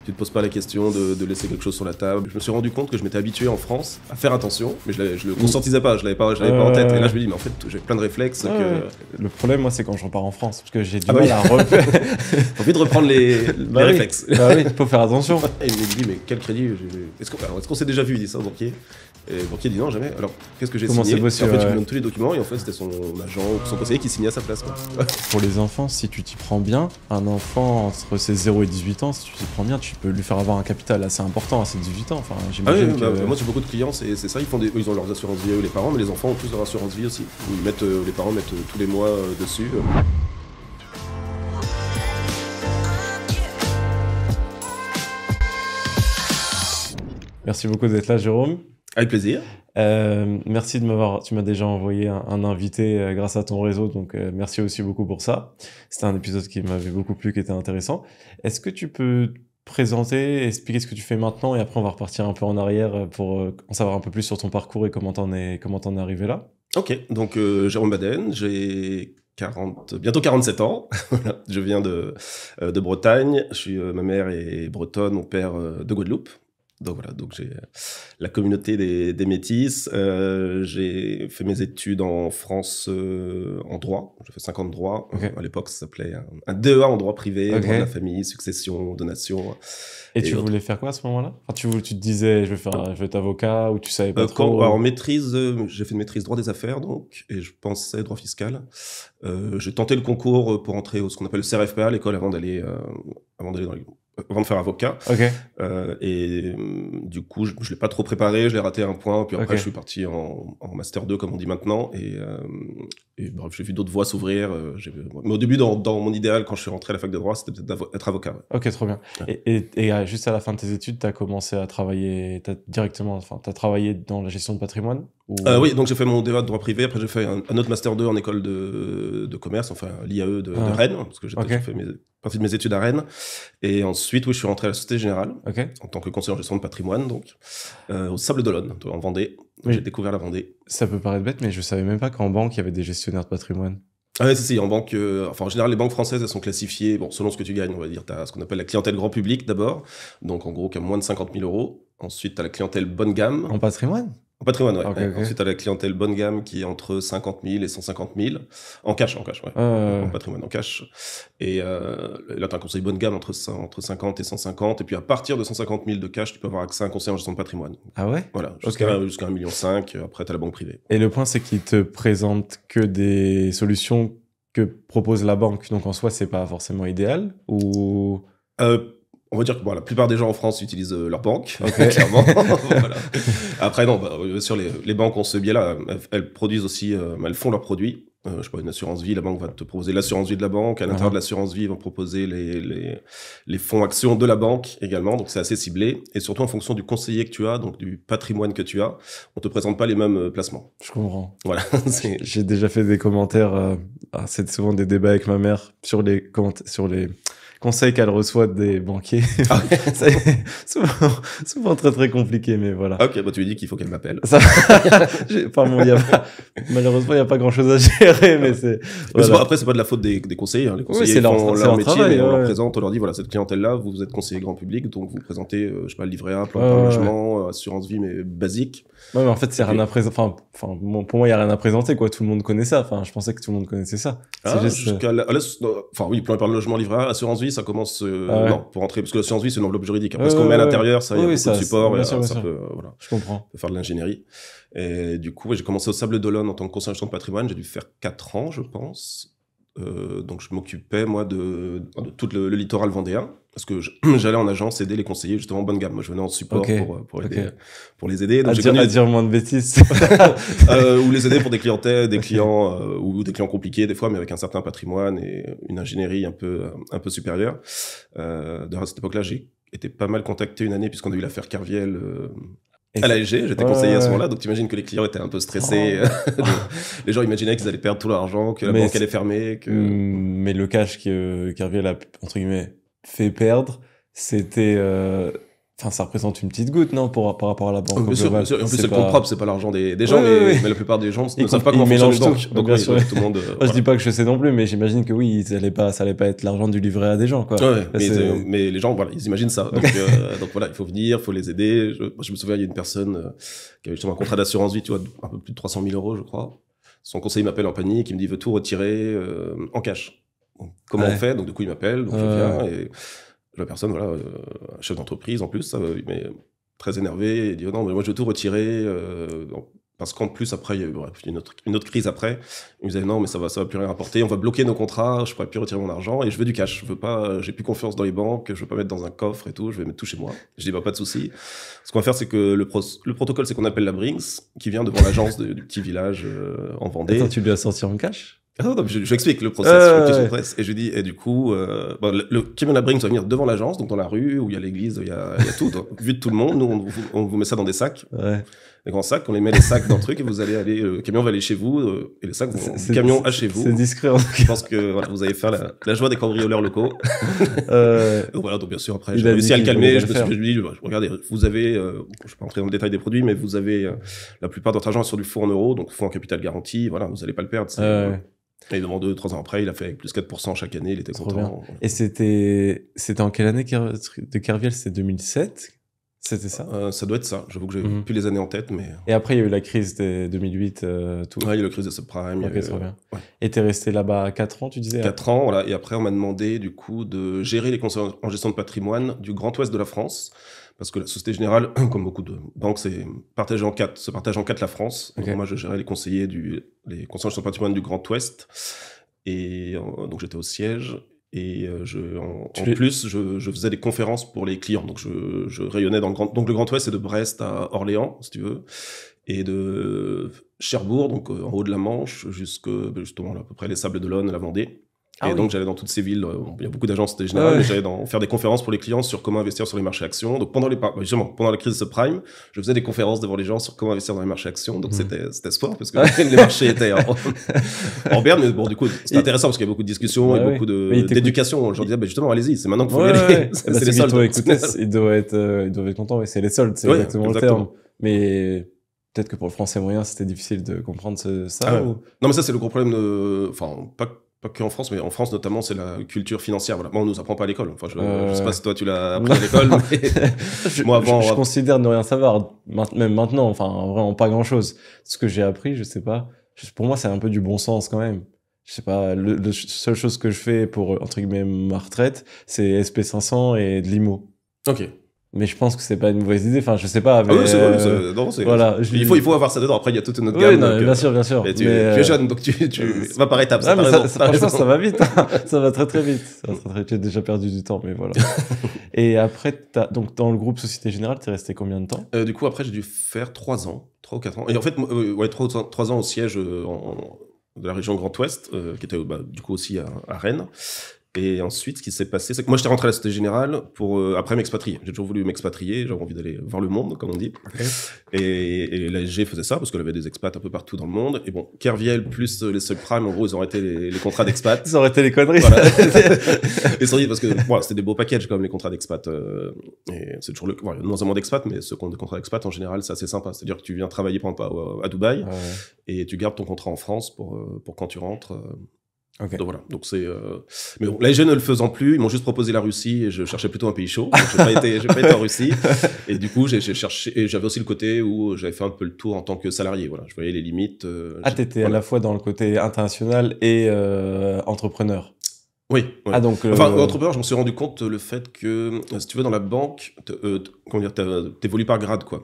Tu te poses pas la question de laisser quelque chose sur la table. Je me suis rendu compte que je m'étais habitué en France à faire attention, mais je le conscientisais pas, je l'avais pas en tête. Et là, je me dis, mais en fait, j'ai plein de réflexes que... Le problème, moi, c'est quand je repars en France, parce que j'ai du mal à refaire. J'ai envie de reprendre les réflexes. Bah oui, il faut faire attention. Et il me dit, mais quel crédit Est-ce qu'on s'est déjà vu? Il dit ça au banquier. Et le banquier dit non, jamais. Alors, qu'est-ce que j'ai signé? C'est possible, en fait, tu lui donnes tous les documents et en fait, c'était son agent ou son conseiller qui signait à sa place. Quoi. Pour les enfants, si tu t'y prends bien, un enfant entre ses 0 et 18 ans, si tu t'y prends bien, tu peux lui faire avoir un capital assez important à ses 18 ans. Enfin, j'imagine moi, j'ai beaucoup de clients, c'est ça. Ils ont leurs assurances vie, les parents, mais les enfants ont tous leur assurance vie aussi. Les parents mettent tous les mois dessus. Merci beaucoup d'être là, Jérôme. Avec plaisir. Merci tu m'as déjà envoyé un invité grâce à ton réseau, donc merci aussi beaucoup pour ça. C'était un épisode qui m'avait beaucoup plu, qui était intéressant. Est-ce que tu peux te présenter, expliquer ce que tu fais maintenant et après on va repartir un peu en arrière pour en savoir un peu plus sur ton parcours et comment t'en es arrivé là? Ok, donc Jérôme Baden, j'ai bientôt 47 ans. Je viens de Bretagne. Ma mère est bretonne, mon père de Guadeloupe. Donc voilà, j'ai la communauté des métis. J'ai fait mes études en France en droit. J'ai fait 5 ans de droit. Okay. À l'époque, ça s'appelait un DEA en droit privé, droit de la famille, succession, donation. Et tu voulais faire quoi à ce moment-là? Enfin, tu te disais, je vais être avocat, ou tu savais pas trop? En maîtrise, j'ai fait une maîtrise droit des affaires, donc, et je pensais droit fiscal. J'ai tenté le concours pour entrer au ce qu'on appelle le CRFPA, l'école, avant de faire avocat. Okay. Et du coup, je l'ai pas trop préparé, je l'ai raté un point, puis après je suis parti en Master 2, comme on dit maintenant, et bref, j'ai vu d'autres voies s'ouvrir. Mais au début, dans mon idéal, quand je suis rentré à la fac de droit, c'était peut-être d'être avocat. Ouais. Ok, trop bien. Ouais. Et juste à la fin de tes études, tu as commencé à travailler, t'as travaillé dans la gestion de patrimoine ou... Oui, donc j'ai fait mon DEA de droit privé, après j'ai fait un autre Master 2 en école de commerce, enfin l'IAE de Rennes, parce que j'ai fait partie de mes études à Rennes. Et ensuite, oui, je suis rentré à la Société Générale, en tant que conseiller en gestion de patrimoine, donc au Sable d'Olonne, en Vendée. J'ai découvert la Vendée. Ça peut paraître bête, mais je savais même pas qu'en banque, il y avait des gestionnaires de patrimoine. Ah ouais, si, en banque, en général, les banques françaises, elles sont classifiées, selon ce que tu gagnes, on va dire, t'as ce qu'on appelle la clientèle grand public, d'abord. Donc, en gros, qui a moins de 50 000 euros. Ensuite, t'as la clientèle bonne gamme. En patrimoine? En patrimoine, ouais. Okay. Ensuite, t'as la clientèle bonne gamme qui est entre 50 000 et 150 000. En cash, ouais. En patrimoine, en cash. Et là, t'as un conseil bonne gamme entre 50 et 150. Et puis, à partir de 150 000 de cash, tu peux avoir accès à un conseil en gestion de patrimoine. Ah ouais? Voilà, jusqu'à 1,5 million. Après, t'as la banque privée. Et le point, c'est qu'ils te présentent que des solutions que propose la banque. Donc, en soi, c'est pas forcément idéal ou... On va dire que la plupart des gens en France utilisent leur banque, clairement. Voilà. Après, non, bien sûr, les banques ont ce biais-là. Elles produisent aussi, elles font leurs produits. Je sais pas, une assurance vie, la banque va te proposer l'assurance vie de la banque. À l'intérieur de l'assurance vie, ils vont proposer les fonds actions de la banque également. Donc, c'est assez ciblé. Et surtout, en fonction du conseiller que tu as, donc du patrimoine que tu as, on te présente pas les mêmes placements. Je comprends. Voilà. J'ai déjà fait des commentaires. C'est souvent des débats avec ma mère sur les conseils qu'elle reçoit des banquiers. Ah. C'est souvent très très compliqué, mais voilà. Ok, tu lui dis qu'il faut qu'elle m'appelle. Malheureusement, il n'y a pas grand chose à gérer, mais c'est... Voilà. Après, c'est pas de la faute des conseillers. Les conseillers font leur métier, travail, mais on leur présente, on leur dit, voilà, cette clientèle-là, vous êtes conseiller grand public, donc vous présentez, je sais pas, le livret A, plan de logement, assurance vie, mais basique. Ouais, mais en fait, rien à présenter. Enfin, pour moi, il n'y a rien à présenter, quoi. Tout le monde connaît ça. Enfin, je pensais que tout le monde connaissait ça. C'est juste... oui, plan de logement, livret A, assurance vie, ça commence, non, pour rentrer, parce que l'assurance vie, c'est une enveloppe juridique. Après, ce qu'on met à l'intérieur, ça, il y a beaucoup de support, ça peut, voilà. Je comprends. Faire de l'ingénierie. Et du coup, j'ai commencé au Sable d'Olonne en tant que conseiller en gestion de patrimoine. J'ai dû faire 4 ans, je pense. Donc, je m'occupais, moi, de tout le littoral vendéen. Parce que j'allais en agence aider les conseillers, justement, bonne gamme. Moi, je venais en support pour les aider. Donc, à dire moins de bêtises. Ou les aider pour des clients ou des clients compliqués, des fois, mais avec un certain patrimoine et une ingénierie un peu supérieure. D'ailleurs, à cette époque-là, j'ai été pas mal contacté une année, puisqu'on a eu l'affaire Kerviel à l'ASG. J'étais conseiller à ce moment-là, donc t'imagines que les clients étaient un peu stressés. Les gens imaginaient qu'ils allaient perdre tout leur argent, que la banque allait fermer. Mais le cash que Kerviel a, entre guillemets, fait perdre, c'était Enfin, ça représente une petite goutte, non, par rapport à la banque Bien sûr, globale. bien sûr. Et en plus, C'est c'est le compte pas... propre, c'est pas l'argent des gens, mais la plupart des gens ne savent pas Ils comment fonctionne mélangent une banque. tout. Donc, Bien oui, sûr. tout le monde. Moi, je Voilà. dis pas que je sais non plus, mais j'imagine que oui, ça allait pas être l'argent du livret à des gens, quoi. Ouais, Là, c'est- mais les gens, voilà, ils imaginent ça. Donc voilà, il faut venir, il faut les aider. Moi, je me souviens, il y a une personne qui avait justement un contrat d'assurance vie, tu vois, un peu plus de 300 000 euros, je crois. Son conseiller m'appelle en panique, il me dit, il veut tout retirer en cash. Donc, comment Ouais. on fait? Donc du coup, il m'appelle, donc je viens, et la personne, voilà, chef d'entreprise en plus, mais très énervé, il dit, oh non, mais moi je veux tout retirer, parce qu'en plus, après, il y a eu bref, une autre crise après. Il me disait, non, mais ça va plus rien rapporter, on va bloquer nos contrats, je pourrais plus retirer mon argent, et je veux du cash. Je veux pas, j'ai plus confiance dans les banques, je veux pas mettre dans un coffre et tout, je vais mettre tout chez moi. Je dis, bah, pas de souci. Ce qu'on va faire, c'est que le protocole, c'est qu'on appelle la Brinks, qui vient devant l'agence du petit village en Vendée. Attends, tu lui as sorti en cash? Ah non, non, je explique le process, et je lui dis, et du coup, le camion de la Brinks va venir devant l'agence, donc dans la rue, où il y a l'église, il y a tout, donc, vu de tout le monde, nous, on vous met ça dans des sacs, des grands sacs, on les met les sacs dans le truc, et vous allez aller, le camion va aller chez vous, et les sacs vont du camion à chez vous. C'est discret, en tout Je pense que, voilà, vous allez faire la joie des cambrioleurs locaux. Donc voilà, donc bien sûr, après, j'ai réussi à le calmer, je me suis dit, regardez, vous avez, je vais pas entrer dans le détail des produits, mais vous avez, la plupart de votre argent sur du fonds en euros, donc fonds en capital garanti, voilà, vous allez pas le perdre, Et devant 2-3 ans après, il a fait avec plus 4% chaque année, il était content. Et c'était en quelle année de Kerviel? C'était 2007? C'était ça? Ça doit être ça. J'avoue que j'ai plus les années en tête, mais... Et après, il y a eu la crise de 2008, tout. Ouais, il y a eu la crise de subprime. Ok, très bien. Ouais. Et t'es resté là-bas 4 ans, tu disais? 4 ans, voilà. Et après, on m'a demandé, du coup, de gérer les conseils en gestion de patrimoine du Grand Ouest de la France. Parce que la Société Générale, comme beaucoup de banques, se partage en 4 la France. Okay. Donc moi, je gérais les conseillers les conseillers en gestion de patrimoine du Grand Ouest. Et donc, j'étais au siège. Et en plus, je faisais des conférences pour les clients. Donc, je rayonnais dans le Grand Ouest, c'est de Brest à Orléans, si tu veux, et de Cherbourg, donc en haut de la Manche, justement à peu près les Sables-d'Olonne, la Vendée. Et donc, j'allais dans toutes ces villes. Il y a beaucoup d'agences Société Générale, mais j'allais faire des conférences pour les clients sur comment investir sur les marchés actions. Donc, pendant la crise subprime, je faisais des conférences devant les gens sur comment investir dans les marchés actions. Donc, c'était sport, parce que les marchés étaient en berne. Mais bon, du coup, c'était intéressant parce qu'il y avait beaucoup de discussions et beaucoup d'éducation. Je leur disais, justement, allez-y, c'est maintenant qu'il faut y aller. C'est les soldes. Ils doivent être contents. C'est les soldes, c'est exactement le terme. Mais... peut-être que pour le français moyen, c'était difficile de comprendre ça. Non, mais ça, c'est le gros problème enfin, pas qu'en France, mais en France notamment, c'est la culture financière. Voilà. Moi, on nous apprend pas à l'école. Enfin, je sais pas si toi tu l'as appris à l'école, mais moi avant. Je considère ne rien savoir, même maintenant. Enfin, vraiment pas grand-chose. Ce que j'ai appris, je sais pas. Pour moi, c'est un peu du bon sens quand même. Je sais pas. La seule chose que je fais pour entre guillemets ma retraite, c'est SP500 et de l'IMO. Ok. Mais je pense que c'est pas une mauvaise idée. Enfin, je sais pas. Mais voilà. Il faut avoir ça dedans. Après, il y a toute une autre gamme. Oui, non, bien sûr. Tu es jeune, donc tu vas par étapes. Franchement, ça va vite. Ça va très vite. Tu as déjà perdu du temps, mais voilà. Et après, donc dans le groupe Société Générale, t'es resté combien de temps? Du coup, après, j'ai dû faire 3 ans, 3 ou 4 ans. Et en fait, 3 ans au siège de la région Grand Ouest, qui était du coup aussi à Rennes. Et ensuite, ce qui s'est passé, c'est que moi, j'étais rentré à la Société Générale pour après m'expatrier. J'ai toujours voulu m'expatrier, j'avais envie d'aller voir le monde, comme on dit. Okay. Et l'ASG faisait ça parce qu'elle avait des expats un peu partout dans le monde. Et bon, Kerviel plus les subprimes, en gros, ils ont arrêté les contrats d'expat. Ils ont arrêté les conneries. Voilà. Ils sont dit parce que c'était des beaux packages comme les contrats d'expat. Et c'est toujours il y a de moins en moins d'expat, mais ceux qui ont des contrats d'expat en général, c'est assez sympa. C'est-à-dire que tu viens travailler à Dubaï et tu gardes ton contrat en France pour quand tu rentres. Okay. Donc voilà, donc c'est. Mais bon, l'ASG ne le faisant plus, ils m'ont juste proposé la Russie et je cherchais plutôt un pays chaud. Donc j'ai pas été en Russie. Et du coup, j'ai cherché. Et j'avais aussi le côté où j'avais fait un peu le tour en tant que salarié. Voilà, je voyais les limites. T'étais à la fois dans le côté international et entrepreneur. Oui. Ah donc. Enfin, entrepreneur, je me suis rendu compte le fait que si tu veux dans la banque, comment dire, t'évolues par grade quoi.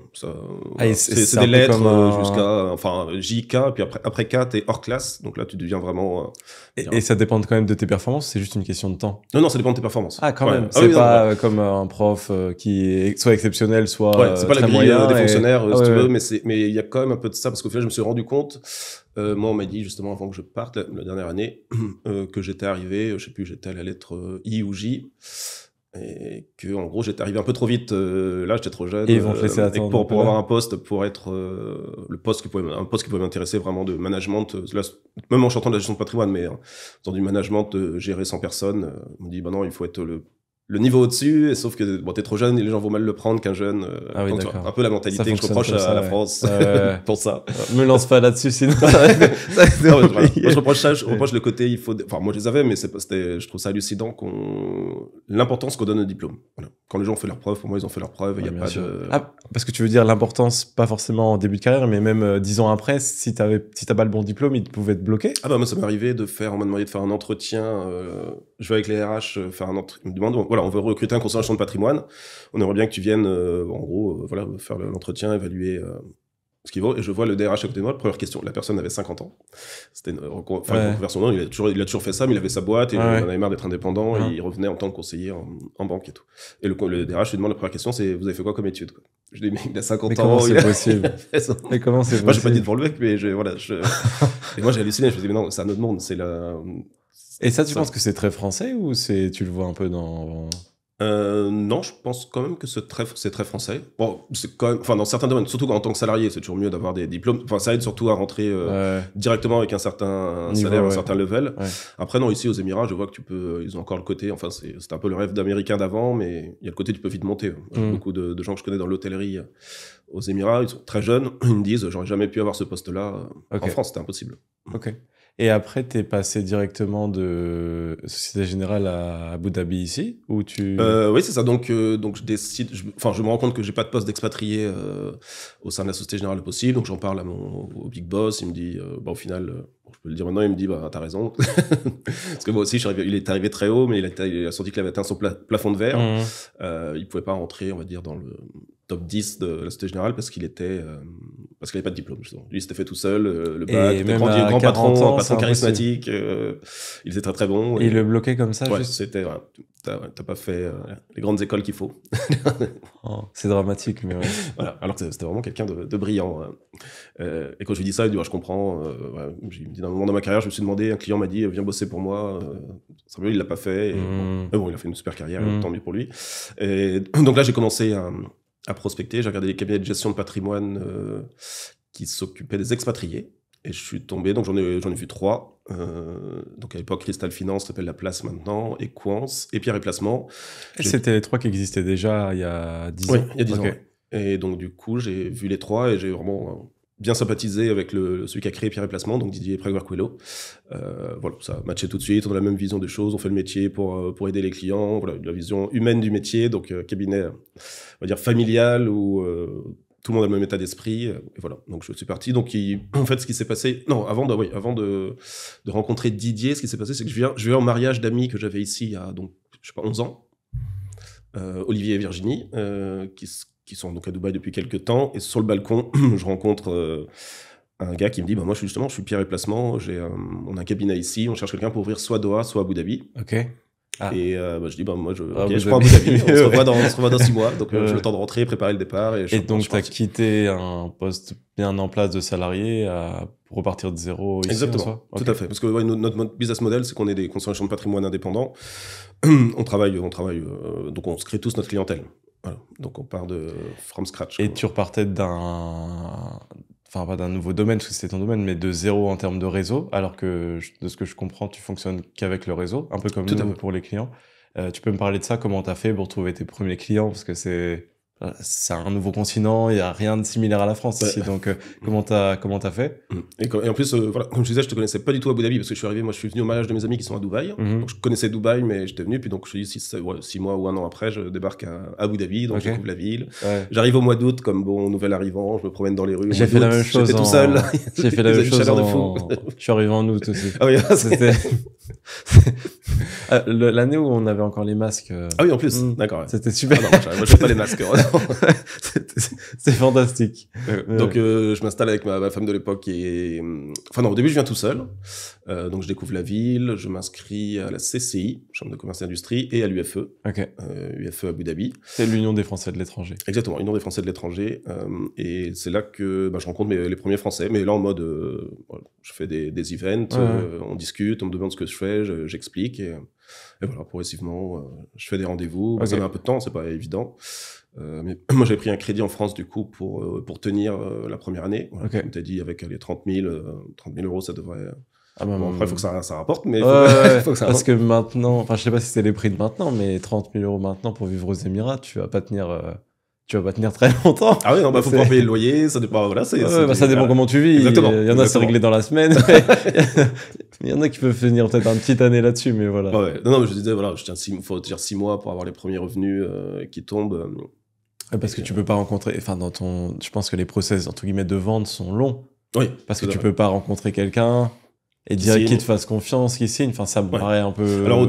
C'est des lettres jusqu'à JK, puis après K t'es hors classe, donc là tu deviens vraiment. Et ça dépend quand même de tes performances, c'est juste une question de temps. Non, ça dépend de tes performances. Ah quand même. C'est pas comme un prof qui est soit exceptionnel, soit c'est pas la grille des fonctionnaires si tu veux, mais il y a quand même un peu de ça parce qu'au final je me suis rendu compte. Moi, on m'a dit justement avant que je parte la dernière année que j'étais arrivé, je sais plus, j'étais à la lettre I ou J, et que en gros j'étais arrivé un peu trop vite. Là, j'étais trop jeune. Et ils vont te laisser attendre. Et pour avoir un poste, pour être un poste qui pouvait m'intéresser vraiment de management, là, même en chantant de la gestion de patrimoine, mais dans du management, gérer 100 personnes, on me dit bah non, il faut être le niveau au-dessus, et sauf que bon, t'es trop jeune et les gens vont mal le prendre qu'un jeune. Ah oui, donc, tu vois, d'accord. un peu la mentalité Ça que je fonctionne reproche comme ça, à la ouais. France pour ça. Me lance pas là-dessus, sinon ça va être Non, mais voilà. compliqué. Moi, je reproche ça, je reproche le côté, enfin, moi, je les avais, mais je trouve ça hallucinant l'importance qu'on donne au diplôme. Voilà. Quand les gens ont fait leurs preuves, pour moi, ils ont fait leurs preuves, il Ouais, n'y a bien pas sûr. de. Ah, parce que tu veux dire l'importance, pas forcément en début de carrière, mais même 10 ans après, si t'as pas le bon diplôme, ils pouvaient te bloquer. Ah bah moi ça m'est arrivé on m'a demandé de faire un entretien, je vais avec les RH faire un entretien, ils me demandent, voilà, on veut recruter un conseiller en gestion de patrimoine, on aimerait bien que tu viennes, en gros, voilà, faire l'entretien, évaluer ce qu'il vaut, et je vois le DRH à côté de moi, première question, la personne avait 50 ans, c'était une reconversion, non, il a toujours fait ça, mais il avait sa boîte, et Ouais. il en avait marre d'être indépendant, Ouais. et il revenait en tant que conseiller en banque et tout. Et le DRH lui demande la première question, c'est, vous avez fait quoi comme étude, quoi. Je dis, mais il a 50 Mais ans, comment c'est il a possible? fait ça. Mais comment c'est Moi, j'ai pas dit possible? devant le mec, mais et moi, j'ai halluciné. Je me dis, mais non, c'est un autre monde. Et ça, tu penses que c'est très français ou tu le vois un peu dans... Non, je pense quand même que c'est très français. Bon, c'est quand même, enfin, dans certains domaines, surtout en tant que salarié, c'est toujours mieux d'avoir des diplômes. Enfin, ça aide surtout à rentrer Ouais. directement avec un certain Niveau, salaire, un ouais. certain level. Ouais. Après, non, ici aux Émirats, je vois que ils ont encore le côté, enfin, c'est un peu le rêve d'Américain d'avant, mais il y a le côté, tu peux vite monter. Beaucoup de gens que je connais dans l'hôtellerie aux Émirats, ils sont très jeunes, ils me disent, j'aurais jamais pu avoir ce poste-là. Ok. En France, c'était impossible. Ok. Et après, t'es passé directement de Société Générale à Abu Dhabi ici, ou tu... Oui, c'est ça. Donc je décide. Je me rends compte que j'ai pas de poste d'expatrié au sein de la Société Générale possible. Donc j'en parle au big boss. Il me dit, au final, je peux le dire maintenant. Il me dit, bah t'as raison. Parce que moi aussi, il est arrivé très haut, mais il a senti qu'il avait atteint son plafond de verre. Il pouvait pas rentrer, on va dire, dans le top 10 de la Société Générale parce qu'il avait pas de diplôme, justement. Lui, il s'était fait tout seul, le bac, Et était même grand à 40 ans, c'est patron impossible. charismatique, il était très très bon. Et il le bloquait comme ça, Ouais, juste... c'était, ouais, t'as pas fait les grandes écoles qu'il faut. Oh, c'est dramatique, mais ouais. Voilà, alors que c'était vraiment quelqu'un de brillant. Et quand je lui dis ça, il dit, ouais, je comprends. Ouais. Il me dit, d'un moment dans ma carrière, je me suis demandé, un client m'a dit, viens bosser pour moi. Il l'a pas fait. Et, mais bon, il a fait une super carrière, tant mieux pour lui. Et donc là, j'ai commencé à prospecter. J'ai regardé les cabinets de gestion de patrimoine qui s'occupaient des expatriés. Et je suis tombé, donc j'en ai vu 3. Donc à l'époque, Crystal Finance, ça s'appelle La Place maintenant, et Quance, et Pierre et Placement. Et c'était les 3 qui existaient déjà il y a 10 ans. Oui, il y a 10 ans. Ok. Ouais. Et donc du coup, j'ai vu les 3 et j'ai vraiment bien sympathisé avec celui qui a créé Pierre et Placement, donc Didier Préguerquello. Voilà, ça a matché tout de suite, on a la même vision des choses, on fait le métier pour aider les clients, voilà, la vision humaine du métier, donc cabinet, on va dire familial, où tout le monde a le même état d'esprit, et voilà, donc je suis parti. Donc en fait, ce qui s'est passé, non, avant de rencontrer Didier, ce qui s'est passé, c'est que je viens au mariage d'amis que j'avais ici il y a, donc, je sais pas, 11 ans, Olivier et Virginie, qui sont donc à Dubaï depuis quelques temps, et sur le balcon, je rencontre un gars qui me dit, bah moi je suis Pierre et Placement, on a un cabinet ici, on cherche quelqu'un pour ouvrir soit Doha, soit Abu Dhabi. Ok. Ah. Et je dis, bah moi je Abu prends Abu Dhabi. Dhabi, on se revoit dans 6 mois, donc j'ai le temps de rentrer, préparer le départ. Et donc tu as quitté un poste bien en place de salarié pour repartir de zéro ici. Exactement, tout à fait. Parce que notre business model, c'est qu'on est des conseillers de patrimoine indépendants. on travaille, donc on se crée tous notre clientèle. Voilà. Donc on part from scratch. Et tu repartais enfin pas d'un nouveau domaine, parce que c'était ton domaine, mais de zéro en termes de réseau, alors que de ce que je comprends, tu fonctionnes qu'avec le réseau, un peu comme nous pour les clients. Tu peux me parler de ça, comment tu as fait pour trouver tes premiers clients, parce que c'est un nouveau continent, il n'y a rien de similaire à la France ici, donc comment t'as fait? Et en plus, voilà, comme je disais, je te connaissais pas du tout à Abu Dhabi, parce que je suis venu au mariage de mes amis qui sont à Dubaï, donc je connaissais Dubaï, mais j'étais venu, puis donc je suis 6 mois ou 1 an après, je débarque à Abu Dhabi, donc je découvre la ville. J'arrive au mois d'août comme bon nouvel arrivant, je me promène dans les rues. J'ai fait la même chose. J'étais tout seul. J'ai fait la même chose je suis arrivé en août aussi. Ah oui, c'était l'année où on avait encore les masques. Ah oui, en plus, d'accord. Ouais. C'était super. Ah non, moi, je fais pas les masques. C'est fantastique. Donc, je m'installe avec ma femme de l'époque enfin non, au début, je viens tout seul. Donc, je découvre la ville, je m'inscris à la CCI, Chambre de commerce et industrie, et à l'UFE. UFE Abu Dhabi. C'est l'Union des Français de l'étranger. Exactement, Union des Français de l'étranger. Et c'est là que je rencontre les premiers Français. Mais là, en mode, je fais des events, on discute, on me demande ce que je fais, j'explique. Et voilà, progressivement, je fais des rendez-vous. Ça met un peu de temps, c'est pas évident. Mais moi, j'avais pris un crédit en France, du coup, pour tenir la première année. Voilà, comme tu as dit, avec les 30 000 euros, ça devrait Ah bah, Bon, après, il faut que ça rapporte, mais faut que ça parce que maintenant, enfin, je sais pas si c'est les prix de maintenant, mais 30 000 € maintenant pour vivre aux Émirats, tu vas pas tenir très longtemps. Ah oui, non, faut pouvoir payer le loyer, ça dépend, voilà, ça dépend comment tu vis. Exactement. Il y en a, c'est réglé dans la semaine. Il y en a qui peuvent finir peut-être une petite année là-dessus, mais voilà. Ouais. Non, mais je disais, voilà, faut dire 6 mois pour avoir les premiers revenus qui tombent. Parce que tu peux pas rencontrer, enfin, je pense que les process, entre guillemets, de vente sont longs. Oui. Parce que tu peux pas rencontrer quelqu'un et dire qu'il te fasse confiance, qu'il signe. Enfin, ça me paraît un peu... Alors,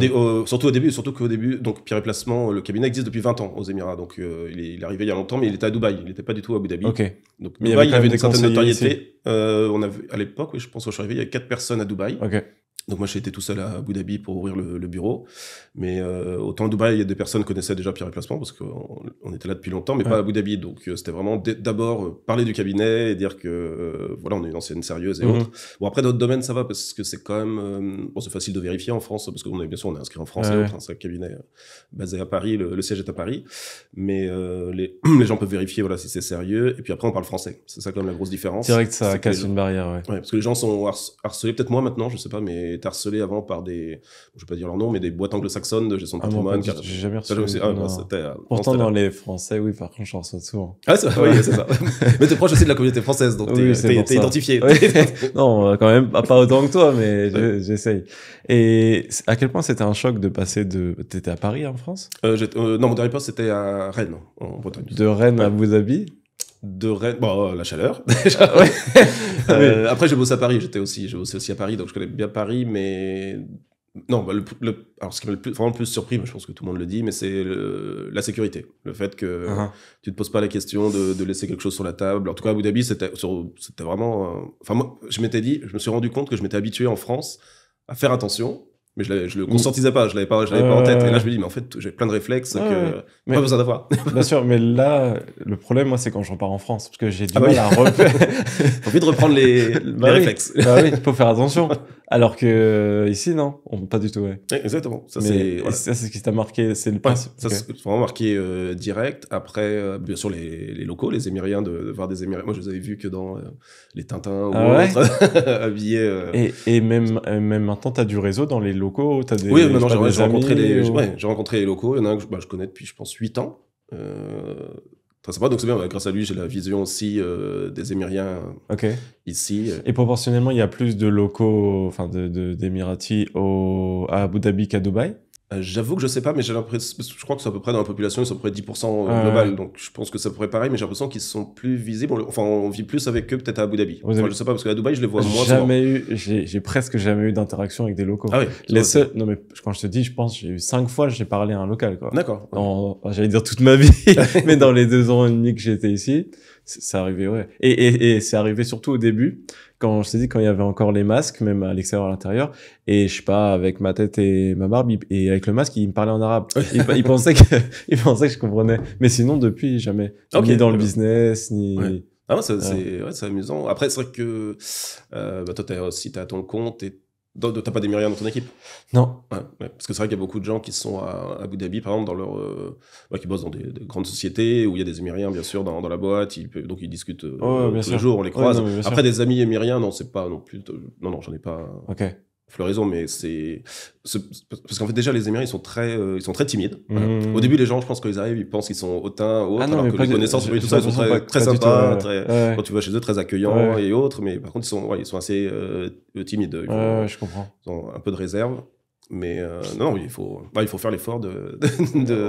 surtout qu'au début, donc Pierre et Placement, le cabinet existe depuis 20 ans aux Émirats. Donc, il est arrivé il y a longtemps, mais il était à Dubaï. Il n'était pas du tout à Abu Dhabi. Ok. Donc, mais Dubaï, il avait une certaine notoriété. notoriété. À l'époque, oui, je pense que je suis arrivé, il y avait 4 personnes à Dubaï. Ok. Donc moi, j'ai été tout seul à Abu Dhabi pour ouvrir le bureau. Mais autant à Dubaï, il y a des personnes qui connaissaient déjà Pierre et Placement parce qu'on était là depuis longtemps, mais pas à Abu Dhabi. Donc c'était vraiment d'abord parler du cabinet et dire que voilà, on est une ancienne sérieuse et autres. Bon, après, d'autres domaines, ça va parce que c'est quand même... bon, c'est facile de vérifier en France parce qu'on est bien sûr, on est inscrit en France et autres. Hein, c'est un cabinet basé à Paris, le siège est à Paris. Mais les gens peuvent vérifier voilà, si c'est sérieux. Et puis après, on parle français. C'est ça quand même la grosse différence. Direct, ça casse une barrière, ouais. Parce que les gens sont harcelés, peut-être moi maintenant, je sais pas, mais été harcelé avant par des, je vais pas dire leur nom, mais des boîtes anglo-saxonnes de gestion de patrimoine. J'ai jamais reçu. Pourtant, dans les Français, oui, par contre, j'en reçois souvent. Ah, c'est ça. Mais t'es proche aussi de la communauté française, donc t'es identifié. Non, quand même, pas autant que toi, mais j'essaye. Et à quel point c'était un choc de passer t'étais à Paris, en France? Non, mon dernier poste, c'était à Rennes, en Bretagne. De Rennes à Abu Dhabi? De Rennes, bon, la chaleur, déjà. Après, j'ai bossé à Paris, j'ai bossé aussi à Paris, donc je connais bien Paris, mais non, alors ce qui m'a vraiment le plus surpris, mais je pense que tout le monde le dit, mais c'est la sécurité. Le fait que tu te poses pas la question de laisser quelque chose sur la table. En tout cas, à Abu Dhabi, c'était vraiment... Enfin, moi, je me suis rendu compte que je m'étais habitué en France à faire attention, mais je le conscientisais pas, je l'avais pas en tête. Et là, je me dis, mais en fait, j'ai plein de réflexes pas besoin d'avoir. Bien sûr, mais là, le problème, moi, c'est quand je repars en France, parce que j'ai du mal à refaire. Faut envie de reprendre les réflexes. Bah oui, faut faire attention. Alors que ici, non, pas du tout, ouais. Exactement. Ça, c'est ce qui t'a marqué, c'est le principe. Ça, c'est vraiment marqué direct. Après, bien sûr, les locaux, les Émiriens, de voir des Émiriens. Moi, je les avais vus que dans les Tintins ou autres, habillés. Et même maintenant, t'as du réseau dans les locaux, t'as des... Oui, maintenant, j'ai rencontré les locaux. Il y en a un que je connais depuis, je pense, 8 ans. Très sympa, donc c'est bien, grâce à lui, j'ai la vision aussi des Émiriens ici. Et proportionnellement, il y a plus de locaux, enfin d'Émiratis à Abu Dhabi qu'à Dubaï? J'avoue que je sais pas, mais j'ai l'impression, je crois que c'est à peu près dans la population, ils sont à peu près 10% global, donc je pense que ça pourrait pareil, mais j'ai l'impression qu'ils sont plus visibles, enfin on vit plus avec eux peut-être à Abu Dhabi. Enfin, je sais pas, parce qu'à Dubaï je les vois moins souvent. J'ai presque jamais eu d'interaction avec des locaux. Ah oui. Les seuls, non mais quand je te dis, je pense, j'ai eu 5 fois, j'ai parlé à un local, quoi. D'accord. J'allais dire toute ma vie, mais dans les 2 ans et demi que j'étais ici, c'est arrivé, ouais. Et c'est arrivé surtout au début, quand je t'ai dit, quand il y avait encore les masques, même à l'extérieur, à l'intérieur, et je sais pas, avec ma tête et ma barbe, et avec le masque, il me parlait en arabe. Il pensait que je comprenais. Mais sinon, depuis, jamais. Ni dans le business, ni... Ouais. Ah, c'est amusant. Après, c'est vrai que, toi, t'as ton compte et t'as pas d'Émiriens dans ton équipe? Non. Parce que c'est vrai qu'il y a beaucoup de gens qui sont à Abu Dhabi, par exemple, qui bossent dans des grandes sociétés où il y a des Émiriens, bien sûr, dans la boîte. Donc ils discutent tous les jours, on les croise. Après, des amis Émiriens, non, c'est pas non plus. Non, j'en ai pas. Ok. Floraison, mais parce qu'en fait déjà les Émiriens ils sont très timides. Au début les gens, je pense qu'ils arrivent, ils pensent qu'ils sont hautains ou autres, alors que les connaissances tout ça, ils sont très sympas, quand tu vas chez eux très accueillants et autres, mais par contre ils sont assez timides. Je comprends. Ils ont un peu de réserve. Mais non, il faut faire l'effort de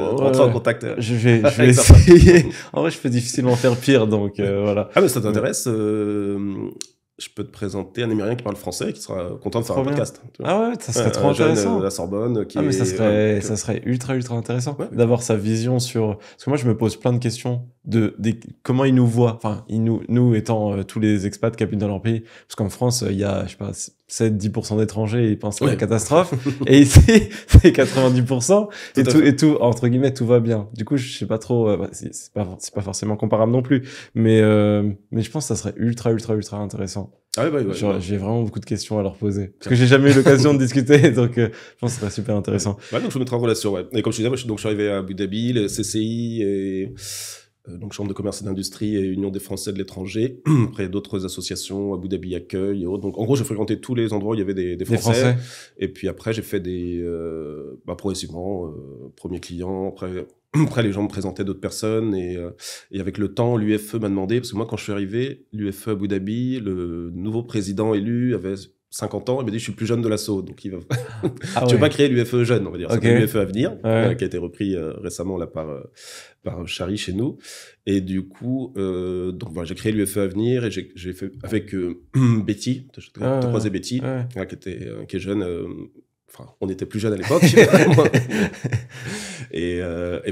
rentrer en contact. Je vais essayer. En vrai, je peux difficilement faire pire, donc voilà. Ah mais ça t'intéresse je peux te présenter un Émirien qui parle français et qui sera content de faire un podcast. Ah ouais, ça serait trop intéressant. La Sorbonne. Mais ça serait ultra intéressant d'avoir sa vision sur... Parce que moi, je me pose plein de questions de comment ils nous voient. Enfin, nous étant tous les expats qui habitent dans leur pays. Parce qu'en France, il y a, je sais pas, 7-10% d'étrangers, ils pensent à la catastrophe. Et ici, c'est 90%. Et tout, entre guillemets, tout va bien. Du coup, je sais pas trop, c'est pas forcément comparable non plus. Mais je pense que ça serait ultra intéressant. Ah ouais, j'ai vraiment beaucoup de questions à leur poser. Parce que j'ai jamais eu l'occasion de discuter, donc je pense que ce serait super intéressant. Donc je vais mettre en relation, Et comme je disais, moi, je suis arrivé à Abu Dhabi, le CCI, et donc Chambre de commerce et d'industrie et Union des Français de l'étranger. Après, d'autres associations, Abu Dhabi Accueil et autres. Donc, en gros, j'ai fréquenté tous les endroits où il y avait des Français. Et puis après, j'ai fait progressivement, premier client. Après, les gens me présentaient d'autres personnes. Et avec le temps, l'UFE m'a demandé, parce que moi, quand je suis arrivé, l'UFE Abu Dhabi, le nouveau président élu avait 50 ans, il m'a dit je suis le plus jeune de l'asso, donc il va tu veux pas créer l'UFE jeune, on va dire. Okay. C'est l'UFE Avenir, qui a été repris récemment là par Chari chez nous, et du coup donc voilà, j'ai créé l'UFE Avenir et j'ai fait avec Betty, je t'ai croisé Betty, qui est jeune. Enfin, on était plus jeunes à l'époque. et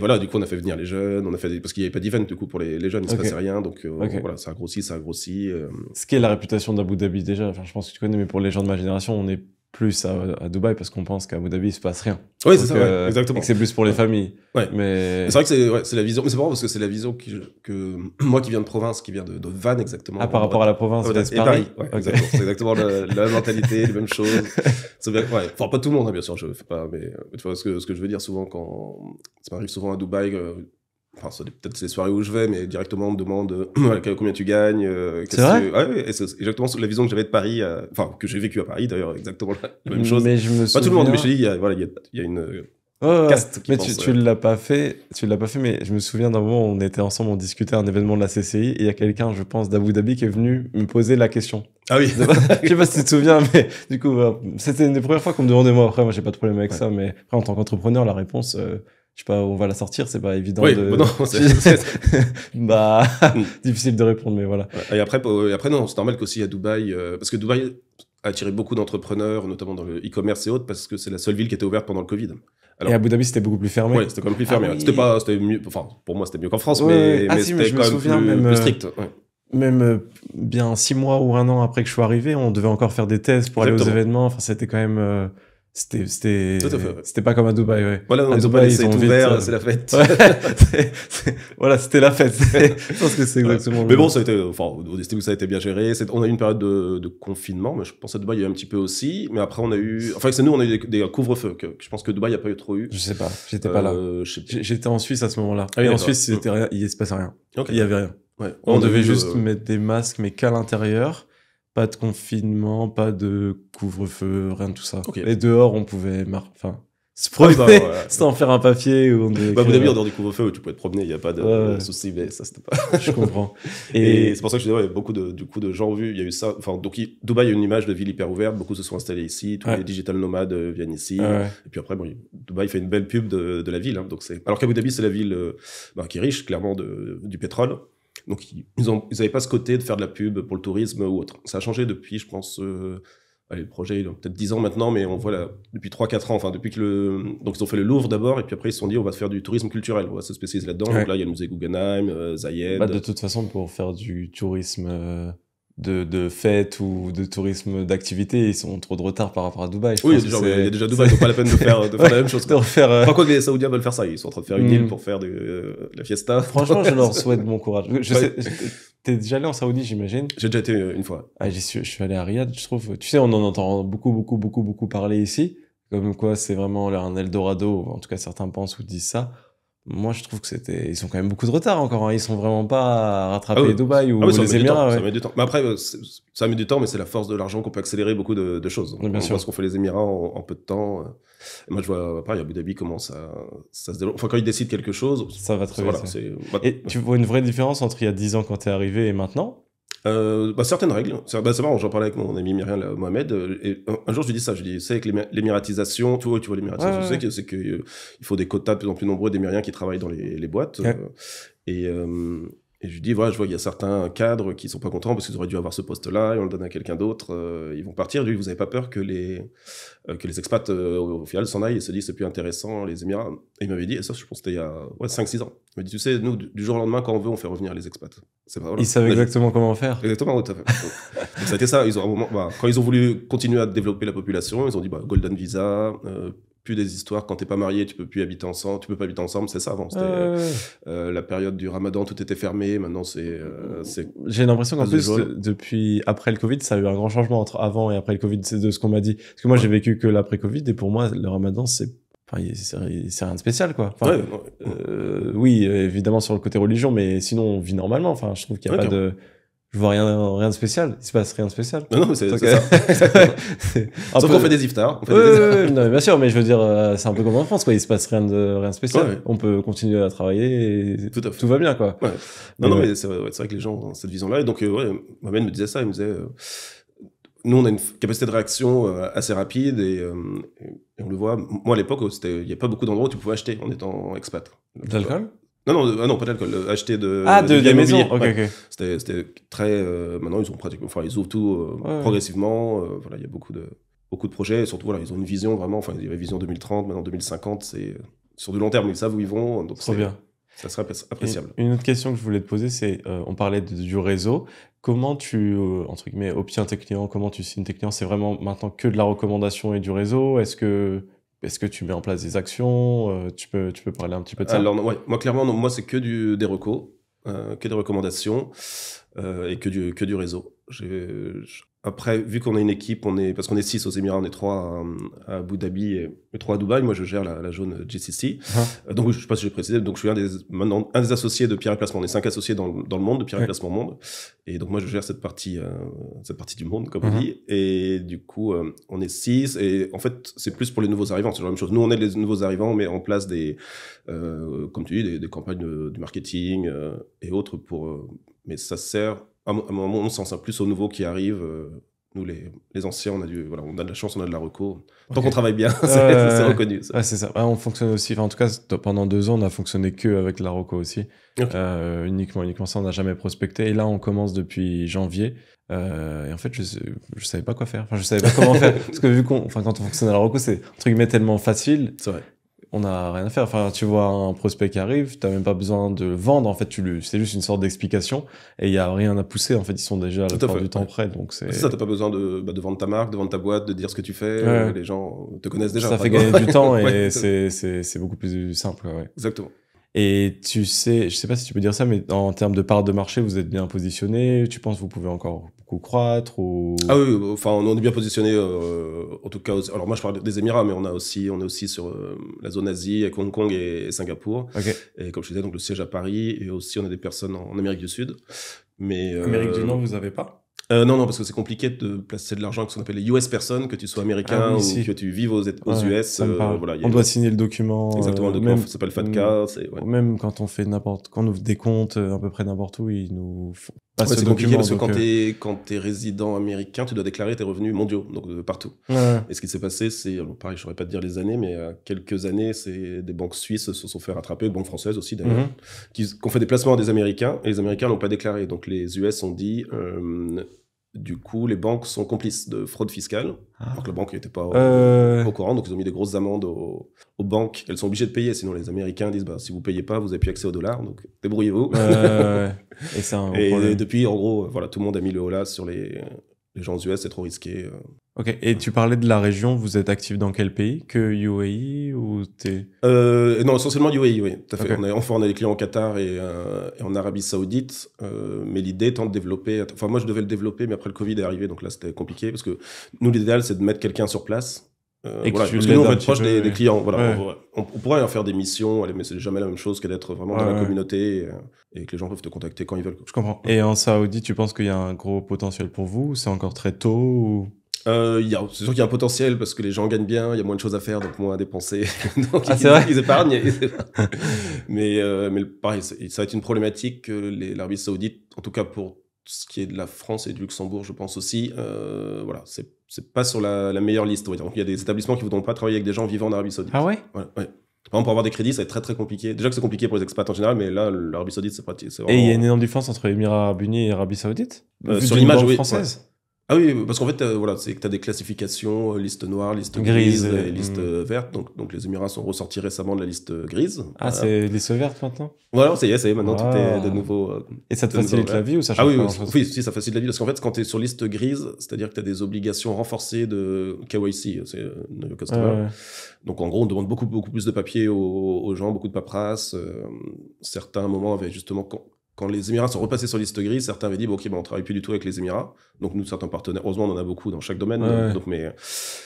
voilà, du coup, on a fait venir les jeunes, parce qu'il n'y avait pas d'event, du coup, pour les jeunes, il ne se passait rien. Donc, voilà, ça a grossi. Ce qui est la réputation d'Abu Dhabi, déjà. Enfin, je pense que tu connais, mais pour les gens de ma génération, on est plus à Dubaï parce qu'on pense qu'à Abu Dhabi, il ne se passe rien. Oui, c'est ça, exactement. Et que c'est plus pour les familles. Ouais. Mais c'est vrai que c'est la vision. Mais c'est marrant parce que c'est la vision que moi qui viens de province, qui viens de Vannes, exactement. Ah, par rapport à la province, et Paris. Ouais, exactement. C'est exactement la mentalité, les mêmes choses. Enfin, pas tout le monde, hein, bien sûr, je ne fais pas. Mais tu vois, ce que je veux dire souvent quand ça m'arrive souvent à Dubaï. Enfin, c'est peut-être les soirées où je vais, mais directement on me demande combien tu gagnes. C'est vrai et c'est exactement la vision que j'avais de Paris, enfin que j'ai vécu à Paris d'ailleurs, exactement la même chose. Mais je me souviens... Pas tout le monde, mais je te dis, il y a une caste qui mais pense, tu l'as pas fait, mais je me souviens d'un moment où on était ensemble, on discutait à un événement de la CCI et il y a quelqu'un, je pense, d'Abu Dhabi qui est venu me poser la question. Ah oui. Je sais pas si tu te souviens, mais du coup, c'était une des premières fois qu'on me demandait moi. Après, moi, j'ai pas de problème avec ça, mais après, en tant qu'entrepreneur, la réponse, je sais pas, on va la sortir, c'est pas évident. Oui, non, difficile de répondre, mais voilà. Et après, non, c'est normal qu'aussi à Dubaï, parce que Dubaï a attiré beaucoup d'entrepreneurs, notamment dans le e-commerce et autres, parce que c'est la seule ville qui était ouverte pendant le Covid. Alors, et Abu Dhabi, c'était beaucoup plus fermé. Oui, c'était quand même plus fermé. Oui. C'était mieux, enfin, pour moi, c'était mieux qu'en France, mais c'était quand même plus strict. Ouais. Même bien 6 mois ou 1 an après que je sois arrivé, on devait encore faire des tests pour aller aux événements. Enfin, c'était quand même... C'était pas comme à Dubaï, ouais. Voilà, à Dubaï, c'est ouvert, c'est la fête. Voilà, c'était la fête. Je pense que c'est exactement mais bon, ça a été, enfin, au Destin, ça a été bien géré. On a eu une période de confinement, mais je pense à Dubaï, il y a eu un petit peu aussi. Mais après, on a eu des couvre-feux que je pense que Dubaï, il n'y a pas eu trop eu. Je sais pas, j'étais pas là. J'étais en Suisse à ce moment-là. Et en Suisse, il se passait rien. Il y avait rien. Ouais. On devait juste mettre des masques, mais qu'à l'intérieur. Pas de confinement, pas de couvre-feu, rien de tout ça. Et dehors, on pouvait se promener sans faire un papier. Où on devait Abu Dhabi, en dehors du couvre-feu, où tu pouvais te promener, il n'y a pas de souci, mais ça, c'était pas... Je comprends. Et c'est pour ça que je disais, beaucoup de gens ont vu, il y a eu ça. Enfin, donc, Dubaï a une image de ville hyper ouverte, beaucoup se sont installés ici, tous les digital nomades viennent ici. Et puis après, Dubaï fait une belle pub de la ville. Hein, donc alors qu'Abu Dhabi, c'est la ville qui est riche, clairement, du pétrole. Donc, ils n'avaient pas ce côté de faire de la pub pour le tourisme ou autre. Ça a changé depuis, je pense, le projet, il a peut-être 10 ans maintenant, mais on voit depuis 3-4 ans, enfin, depuis donc ils ont fait le Louvre d'abord, et puis après ils se sont dit, on va faire du tourisme culturel, on va se spécialiser là-dedans. Donc là, il y a le musée Guggenheim, Zayed. De toute façon, pour faire du tourisme de fête ou de tourisme d'activité, ils sont trop de retard par rapport à Dubaï. Oui, il y a déjà Dubaï, donc pas la peine de faire la même chose. Enfin, quoi que les Saoudiens veulent faire ça, ils sont en train de faire une île pour faire de la fiesta. Franchement, je leur souhaite bon courage. T'es déjà allé en Saoudie, j'imagine? J'ai déjà été une fois. Je suis allé à Riyad, je trouve. Tu sais, on en entend beaucoup parler ici. Comme quoi, c'est vraiment un Eldorado. En tout cas, certains pensent ou disent ça. Moi, je trouve que ils sont quand même beaucoup de retard encore. Hein. Ils sont vraiment pas à rattraper Dubaï ou les Émirats. Ça met du temps. Mais après, ça met du temps, mais c'est la force de l'argent qu'on peut accélérer beaucoup de choses. Oui, bien sûr. Parce qu'on fait les Émirats en peu de temps. Et moi, je vois, pareil, Abu Dhabi, comment ça se développe. Enfin, quand ils décident quelque chose, ça va très vite. Et tu vois une vraie différence entre il y a 10 ans quand t'es arrivé et maintenant? Certaines règles. C'est marrant, j'en parlais avec mon ami Myriam Mohamed. Et un jour, je lui dis ça. Je lui dis, c'est avec l'émiratisation. Tu vois l'émiratisation. Tu sais c'est qu'il faut des quotas de plus en plus nombreux d'émiriens qui travaillent dans les boîtes. Et je lui dis, voilà, je vois, il y a certains cadres qui sont pas contents parce qu'ils auraient dû avoir ce poste-là et on le donne à quelqu'un d'autre. Ils vont partir. Lui, vous avez pas peur que les expats, au final, s'en aillent et se disent, c'est plus intéressant, les Émirats. Et il m'avait dit, et ça, je pense que c'était il y a 5-6 ans. Il m'a dit, tu sais, nous, du jour au lendemain, quand on veut, on fait revenir les expats. Ils savent exactement comment faire. Exactement, tout à fait. Donc, ça a été ça. Ils ont, à un moment, quand ils ont voulu continuer à développer la population, ils ont dit, Golden Visa, plus des histoires, quand t'es pas marié, tu peux pas habiter ensemble, c'est ça avant. C'était la période du Ramadan, tout était fermé, maintenant c'est J'ai l'impression qu'en plus, depuis après le Covid, ça a eu un grand changement entre avant et après le Covid, c'est de ce qu'on m'a dit. Parce que moi, j'ai vécu que l'après-Covid, et pour moi, le Ramadan, c'est Enfin, c'est rien de spécial, quoi. Enfin, Ouais, oui, évidemment sur le côté religion, mais sinon on vit normalement. Enfin, je trouve qu'il y a pas de, je vois rien de spécial. Il se passe rien de spécial. Non, c'est Donc, ça. Sauf qu'on fait des iftars. Non, bien sûr, mais je veux dire, c'est un peu comme en France, quoi. Il se passe rien de spécial. Ouais. On peut continuer à travailler et Tout à fait. tout va bien, quoi. Ouais. Non, mais c'est vrai que les gens ont cette vision-là. Et donc, Mohamed me disait ça. Il me disait, nous, on a une capacité de réaction assez rapide et on le voit. Moi, à l'époque, il n'y a pas beaucoup d'endroits où tu pouvais acheter en étant expat. De l'alcool? Non, pas d'alcool. Acheter des maisons. Ok. C'était très. Maintenant, ils ont pratiquement. Enfin, ils ouvrent tout progressivement. Voilà, il y a beaucoup de projets. Et surtout, voilà, ils ont une vision vraiment. Enfin, il y avait vision 2030, maintenant 2050. C'est sur du long terme. Ils savent où ils vont. Donc, trop bien. Ça serait appréciable. Une autre question que je voulais te poser, c'est, on parlait du réseau. Comment tu, entre guillemets, obtiens tes clients? Comment tu signes tes clients? C'est vraiment maintenant que de la recommandation et du réseau? Est-ce que tu mets en place des actions? Tu peux parler un petit peu de ça? Alors, ouais, moi, clairement, non, moi, c'est que des recos, que des recommandations et que du réseau. Après, vu qu'on a une équipe, parce qu'on est 6 aux Émirats, on est 3 à Abu Dhabi et 3 à Dubaï. Moi, je gère la zone GCC. Donc, je sais pas si j'ai précisé. Donc, je suis maintenant un des associés de Pierre et Placement. On est 5 associés dans le monde de Pierre et Placement Monde. Et donc, moi, je gère cette partie du monde, comme on dit. Et du coup, on est 6. Et en fait, c'est plus pour les nouveaux arrivants. C'est la même chose. Nous, on aide les nouveaux arrivants. On met en place comme tu dis, des campagnes du marketing et autres mais ça sert, à mon sens, plus aux nouveaux qui arrivent. Nous, les anciens, on a de la chance, on a de la reco. Tant qu'on travaille bien, c'est reconnu. Ça. Ouais, c'est ça. Ouais, on fonctionne aussi. Enfin, en tout cas, pendant 2 ans, on a fonctionné que avec la reco aussi. Okay. Uniquement ça, on n'a jamais prospecté. Et là, on commence depuis janvier. Et en fait, je savais pas quoi faire. Enfin, je savais pas comment faire. Parce que vu quand on fonctionne à la reco, c'est entre guillemets tellement facile. C'est vrai. On n'a rien à faire. Enfin, tu vois un prospect qui arrive, t'as même pas besoin de vendre. En fait, c'est juste une sorte d'explication et il y a rien à pousser. En fait, ils sont déjà à la plupart du temps prêts. Donc c'est ça. T'as pas besoin de vendre ta marque, de vendre ta boîte, de dire ce que tu fais. Les gens te connaissent déjà. Ça fait gagner du temps et c'est beaucoup plus simple. Ouais. Exactement. Et tu sais, je sais pas si tu peux dire ça, mais en termes de part de marché, vous êtes bien positionné. Tu penses que vous pouvez encore beaucoup croître ou... Ah oui, enfin, on est bien positionné. En tout cas, alors moi, je parle des Émirats, mais on est aussi sur la zone Asie, avec Hong Kong et Singapour. Okay. Et comme je disais, donc le siège à Paris, et aussi on a des personnes en Amérique du Sud. Mais Amérique du Nord, vous avez pas? Non, parce que c'est compliqué de placer de l'argent avec ce qu'on appelle les US personnes, que tu sois américain ou que tu vives aux US. Voilà, on doit signer le document. Exactement, le document, c'est pas le FATCA. Même quand on fait quand on ouvre des comptes à peu près n'importe où, ils nous passent c'est compliqué parce que quand t'es résident américain, tu dois déclarer tes revenus mondiaux, donc de partout. Et ce qui s'est passé, c'est, pareil, je saurais pas te dire les années, mais quelques années, c'est des banques suisses se sont fait rattraper, des banques françaises aussi d'ailleurs, qui ont fait des placements à des Américains, et les Américains l'ont pas déclaré. Donc les US ont dit... Du coup, les banques sont complices de fraude fiscale, alors que la banque n'était pas au courant, donc ils ont mis des grosses amendes aux banques. Elles sont obligées de payer, sinon les Américains disent si vous payez pas, vous n'avez plus accès au dollar, donc débrouillez-vous. Et c'est un et depuis, en gros, tout le monde a mis le holà sur les gens aux US, c'est trop risqué. Ok, et tu parlais de la région, vous êtes actif dans quel pays? Que UAE ou t'es... Non, essentiellement UAE, oui, tout à fait. Okay. On a des clients au Qatar et en Arabie Saoudite, mais l'idée étant de développer... Enfin, moi, je devais le développer, mais après le Covid est arrivé, donc là, c'était compliqué, parce que nous, l'idéal, c'est de mettre quelqu'un sur place. Parce que nous, on va être proche des clients. Voilà, on pourrait en faire des missions, mais c'est jamais la même chose que d'être vraiment dans la communauté et que les gens peuvent te contacter quand ils veulent. Je comprends. Et en Saoudi, tu penses qu'il y a un gros potentiel pour vous? C'est encore très tôt ou... c'est sûr qu'il y a un potentiel parce que les gens gagnent bien, il y a moins de choses à faire, donc moins à dépenser. Donc ils épargnent. mais pareil, ça va être une problématique que l'Arabie Saoudite, en tout cas pour ce qui est de la France et du Luxembourg, je pense aussi, c'est pas sur la meilleure liste. On va dire. Donc il y a des établissements qui ne voudront pas travailler avec des gens vivant en Arabie Saoudite. Ah ouais? Ouais. Par exemple, pour avoir des crédits, ça va être très très compliqué. Déjà que c'est compliqué pour les expats en général, mais là, l'Arabie Saoudite, c'est pratique. Et il y a une énorme différence entre Émirats Arabes Unis et Arabie Saoudite sur l'image française. Ouais. Ah oui, parce qu'en fait, c'est que tu as des classifications, liste noire, liste grise et liste verte. Donc les Émirats sont ressortis récemment de la liste grise. Ah, c'est liste verte maintenant? Voilà, ça y est, maintenant tout est de nouveau. Et ça te facilite la vie ou ça change oui, si, ça facilite la vie. Parce qu'en fait, quand tu es sur liste grise, c'est-à-dire que tu as des obligations renforcées de KYC, c'est Know Your Customer. Donc en gros, on demande beaucoup plus de papiers aux gens, beaucoup de paperasse. Certains moments avaient justement... quand les Émirats sont repassés sur liste grise, certains avaient dit bon, ok, on travaille plus du tout avec les Émirats. Donc nous, certains partenaires, heureusement, on en a beaucoup dans chaque domaine. Donc mais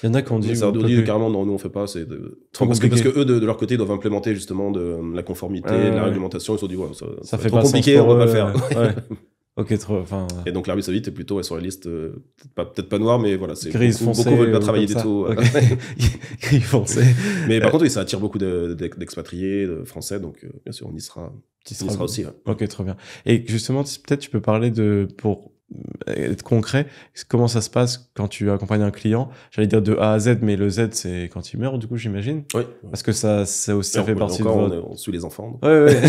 il y en a qui ont dit, ça dit carrément non, nous on fait pas, c'est trop parce que eux de leur côté doivent implémenter justement de la conformité, de la réglementation. Ils se sont dit ça fait trop compliqué, on va pas le faire. Ok, Et donc l'Arabie Saoudite est plutôt sur la liste, peut-être pas noire, mais voilà, c'est beaucoup veulent pas travailler du tout. Gris foncé. Mais par contre, oui, ça attire beaucoup d'expatriés, de Français, donc bien sûr, on y sera aussi. Ouais. Ok, très bien. Et justement, peut-être tu peux parler pour être concret, comment ça se passe quand tu accompagnes un client? J'allais dire de A à Z, mais le Z, c'est quand il meurt, du coup, j'imagine. Oui. Parce que ça fait partie de on suit les enfants. Ouais.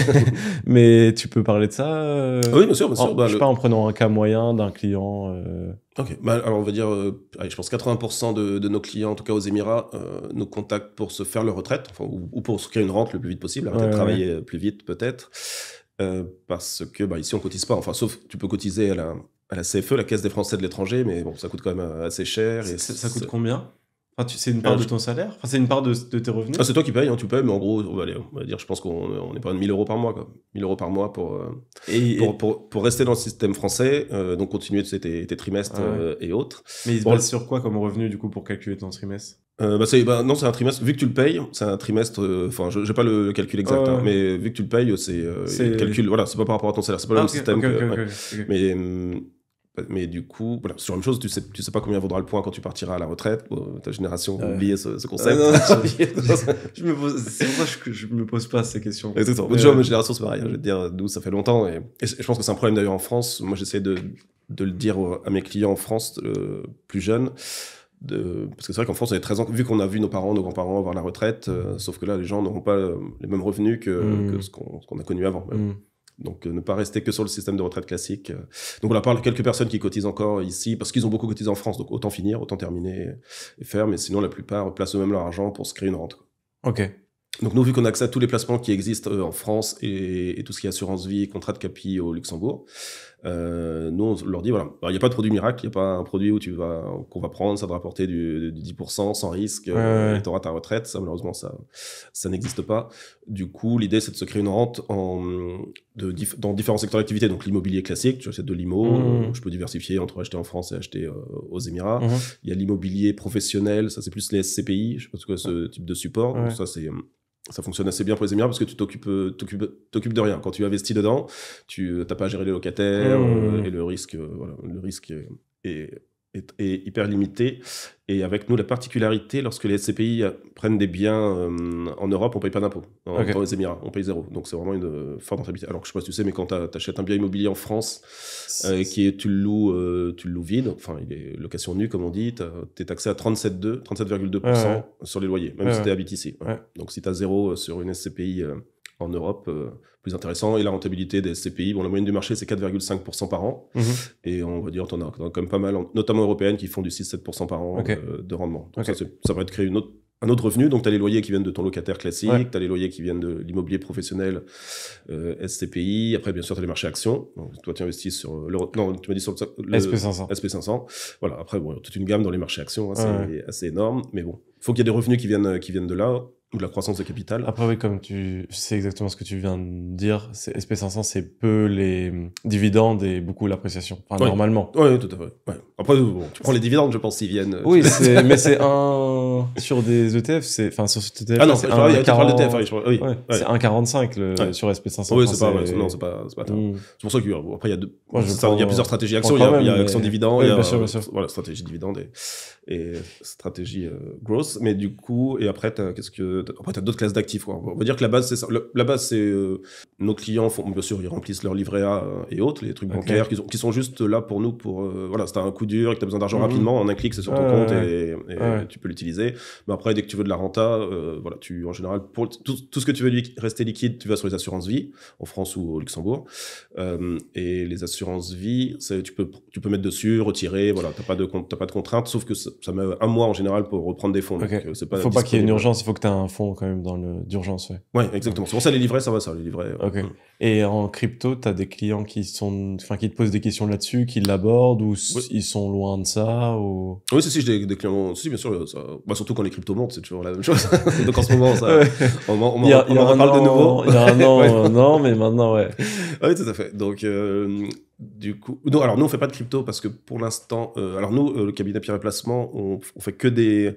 Mais tu peux parler de ça Oui, bien sûr. Je sais pas, en prenant un cas moyen d'un client. Ok. Alors, on va dire, je pense 80% de nos clients, en tout cas aux Émirats, nous contactent pour se faire leur retraite, ou pour se créer une rente le plus vite possible, arrêter de travailler plus vite, peut-être. Parce que ici, on cotise pas. Enfin, sauf tu peux cotiser à la CFE, la Caisse des Français de l'étranger, mais bon, ça coûte quand même assez cher. Et ça coûte combien? Enfin, c'est une part de ton salaire? Enfin, c'est une part de tes revenus? C'est toi qui payes, tu payes, mais en gros, on va dire, je pense qu'on est pas de 1 000 € par mois, quoi. 1 000 € par mois pour rester dans le système français, donc continuer tes trimestres et autres. Mais il se base sur quoi comme revenu, du coup, pour calculer ton trimestre? Non, c'est un trimestre. Vu que tu le payes, c'est un trimestre. Enfin, j'ai pas le calcul exact, mais vu que tu le payes, c'est le calcul. Voilà, c'est pas par rapport à ton salaire, c'est pas le même système. Mais du coup, voilà, sur la même chose, tu sais pas combien vaudra le point quand tu partiras à la retraite. Ta génération a oublié ce concept. C'est pour ça que je me pose pas ces questions. Exactement. Déjà, ma génération, c'est pareil. Je vais te dire, nous, ça fait longtemps. Et je pense que c'est un problème d'ailleurs en France. Moi, j'essaie de le dire à mes clients en France, plus jeunes. Parce que c'est vrai qu'en France, on est très vu qu'on a vu nos parents, nos grands-parents avoir la retraite, sauf que là, les gens n'auront pas les mêmes revenus que ce qu'on a connu avant. Donc, ne pas rester que sur le système de retraite classique. Donc, on a parlé de quelques personnes qui cotisent encore ici, parce qu'ils ont beaucoup cotisé en France, donc autant finir, autant terminer et faire, mais sinon, la plupart placent eux-mêmes leur argent pour se créer une rente, quoi. Ok. Donc, nous, vu qu'on a accès à tous les placements qui existent en France et tout ce qui est assurance vie, contrat de capi au Luxembourg, nous, on leur dit, voilà, il n'y a pas de produit miracle, il n'y a pas un produit qu'on va prendre, ça va rapporter du 10% sans risque, et tu auras ta retraite. Ça, malheureusement, ça n'existe pas. Du coup, l'idée, c'est de se créer une rente dans différents secteurs d'activité. Donc, l'immobilier classique, tu achètes de l'IMO, je peux diversifier entre acheter en France et acheter aux Émirats. Il y a l'immobilier professionnel, ça, c'est plus les SCPI, je sais pas ce que ce type de support. Donc, ça fonctionne assez bien pour les Émirats parce que tu t'occupes de rien. Quand tu investis dedans, tu n'as pas à gérer les locataires et le risque est hyper limité. Et avec nous, la particularité, lorsque les SCPI prennent des biens en Europe, on ne paye pas d'impôt. Dans les Émirats, on paye 0. Donc, c'est vraiment une forte rentabilité. Alors que je ne sais pas si tu sais, mais quand tu achètes un bien immobilier en France, tu le loues vide, enfin, il est location nue, comme on dit, tu es taxé à 37,2% sur les loyers, même si tu habites ici. Donc, si tu as 0 sur une SCPI en Europe, plus intéressant. Et la rentabilité des SCPI, la moyenne du marché, c'est 4,5% par an. Et on va dire, t'en as quand même pas mal, notamment européennes, qui font du 6-7% par an de rendement. Donc ça va te créer un autre revenu. Donc, tu as les loyers qui viennent de ton locataire classique, tu as les loyers qui viennent de l'immobilier professionnel SCPI. Après, bien sûr, tu as les marchés actions. Donc, toi, tu investis sur non, tu m'as dit sur le SP500. SP500. Voilà. Après, toute une gamme dans les marchés actions, c'est assez énorme. Mais bon, il faut qu'il y ait des revenus qui viennent de là, ou de la croissance de capital. Après, oui, comme tu sais exactement ce que tu viens de dire, SP500, c'est peu les dividendes et beaucoup l'appréciation. Enfin, normalement. Oui, tout à fait. Ouais. Après, tu prends les dividendes, je pense, s'ils viennent. Oui, mais c'est sur des ETF, sur cet ETF. Ah non, c'est un 40 d'ETF. C'est 1,45 sur SP500. Oui, c'est pas c'est pour ça qu'après, il y a plusieurs stratégies actions. Il y a action dividende, il y a stratégie dividende et stratégie growth. Mais du coup, et après, t'as d'autres classes d'actifs, quoi. On va dire que la base, c'est ça. La base, c'est nos clients bien sûr, ils remplissent leur livret A et autres, les trucs bancaires qui sont juste là pour nous, si t'as un coup dur et que t'as besoin d'argent rapidement, en un clic, c'est sur ton compte et tu peux l'utiliser. Mais après, dès que tu veux de la renta, en général, pour tout ce que tu veux rester liquide, tu vas sur les assurances vie, en France ou au Luxembourg. Et les assurances vie, tu peux mettre dessus, retirer, voilà, t'as pas de contrainte, sauf que ça met un mois en général pour reprendre des fonds. Donc, faut pas qu'il y ait une urgence, il faut que tu aies un un fonds quand même d'urgence, ouais. Ouais, exactement. C'est pour ça les livrets, ça va, ça, les livrets. Ok. Et en crypto, tu as des clients qui te posent des questions là-dessus, qui l'abordent, ou ils sont loin de ça, ou... Oui, si, j'ai des clients, si, bien sûr, ça... surtout quand les cryptos montent, c'est toujours la même chose. Donc en ce moment, ça, on en reparle de nouveau. Il y a un an, non, mais maintenant, ouais. Oui, tout à fait. Donc, du coup, non, alors nous, on fait pas de crypto parce que pour l'instant, alors nous, le cabinet Pierre et Placement, on fait que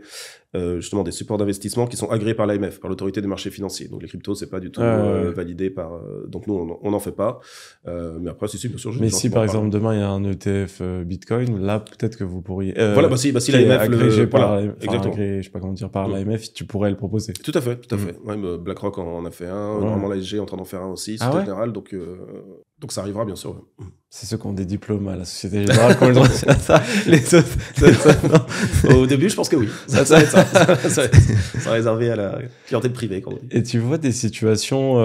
justement des supports d'investissement qui sont agréés par l'AMF, par l'autorité des marchés financiers. Donc les cryptos, c'est pas du tout validé par. Donc nous, on n'en fait pas. Mais après, si, bien sûr. Mais si par exemple demain il y a un ETF Bitcoin, là peut-être que vous pourriez. Voilà, si l'AMF agrégé par, exactement. Je sais pas comment dire, par l'AMF, tu pourrais le proposer. Tout à fait, tout à fait. Ouais, BlackRock en a fait un. Normalement, l'ASG est en train d'en faire un aussi, Société Générale. Donc ça arrivera bien sûr. Ouais. C'est ceux qui ont des diplômes à la Société Générale qui ont le droit à ça. Les autres, Au début, je pense que oui. Ça sera réservé à la clientèle privée. Quand on dit. Et tu vois des situations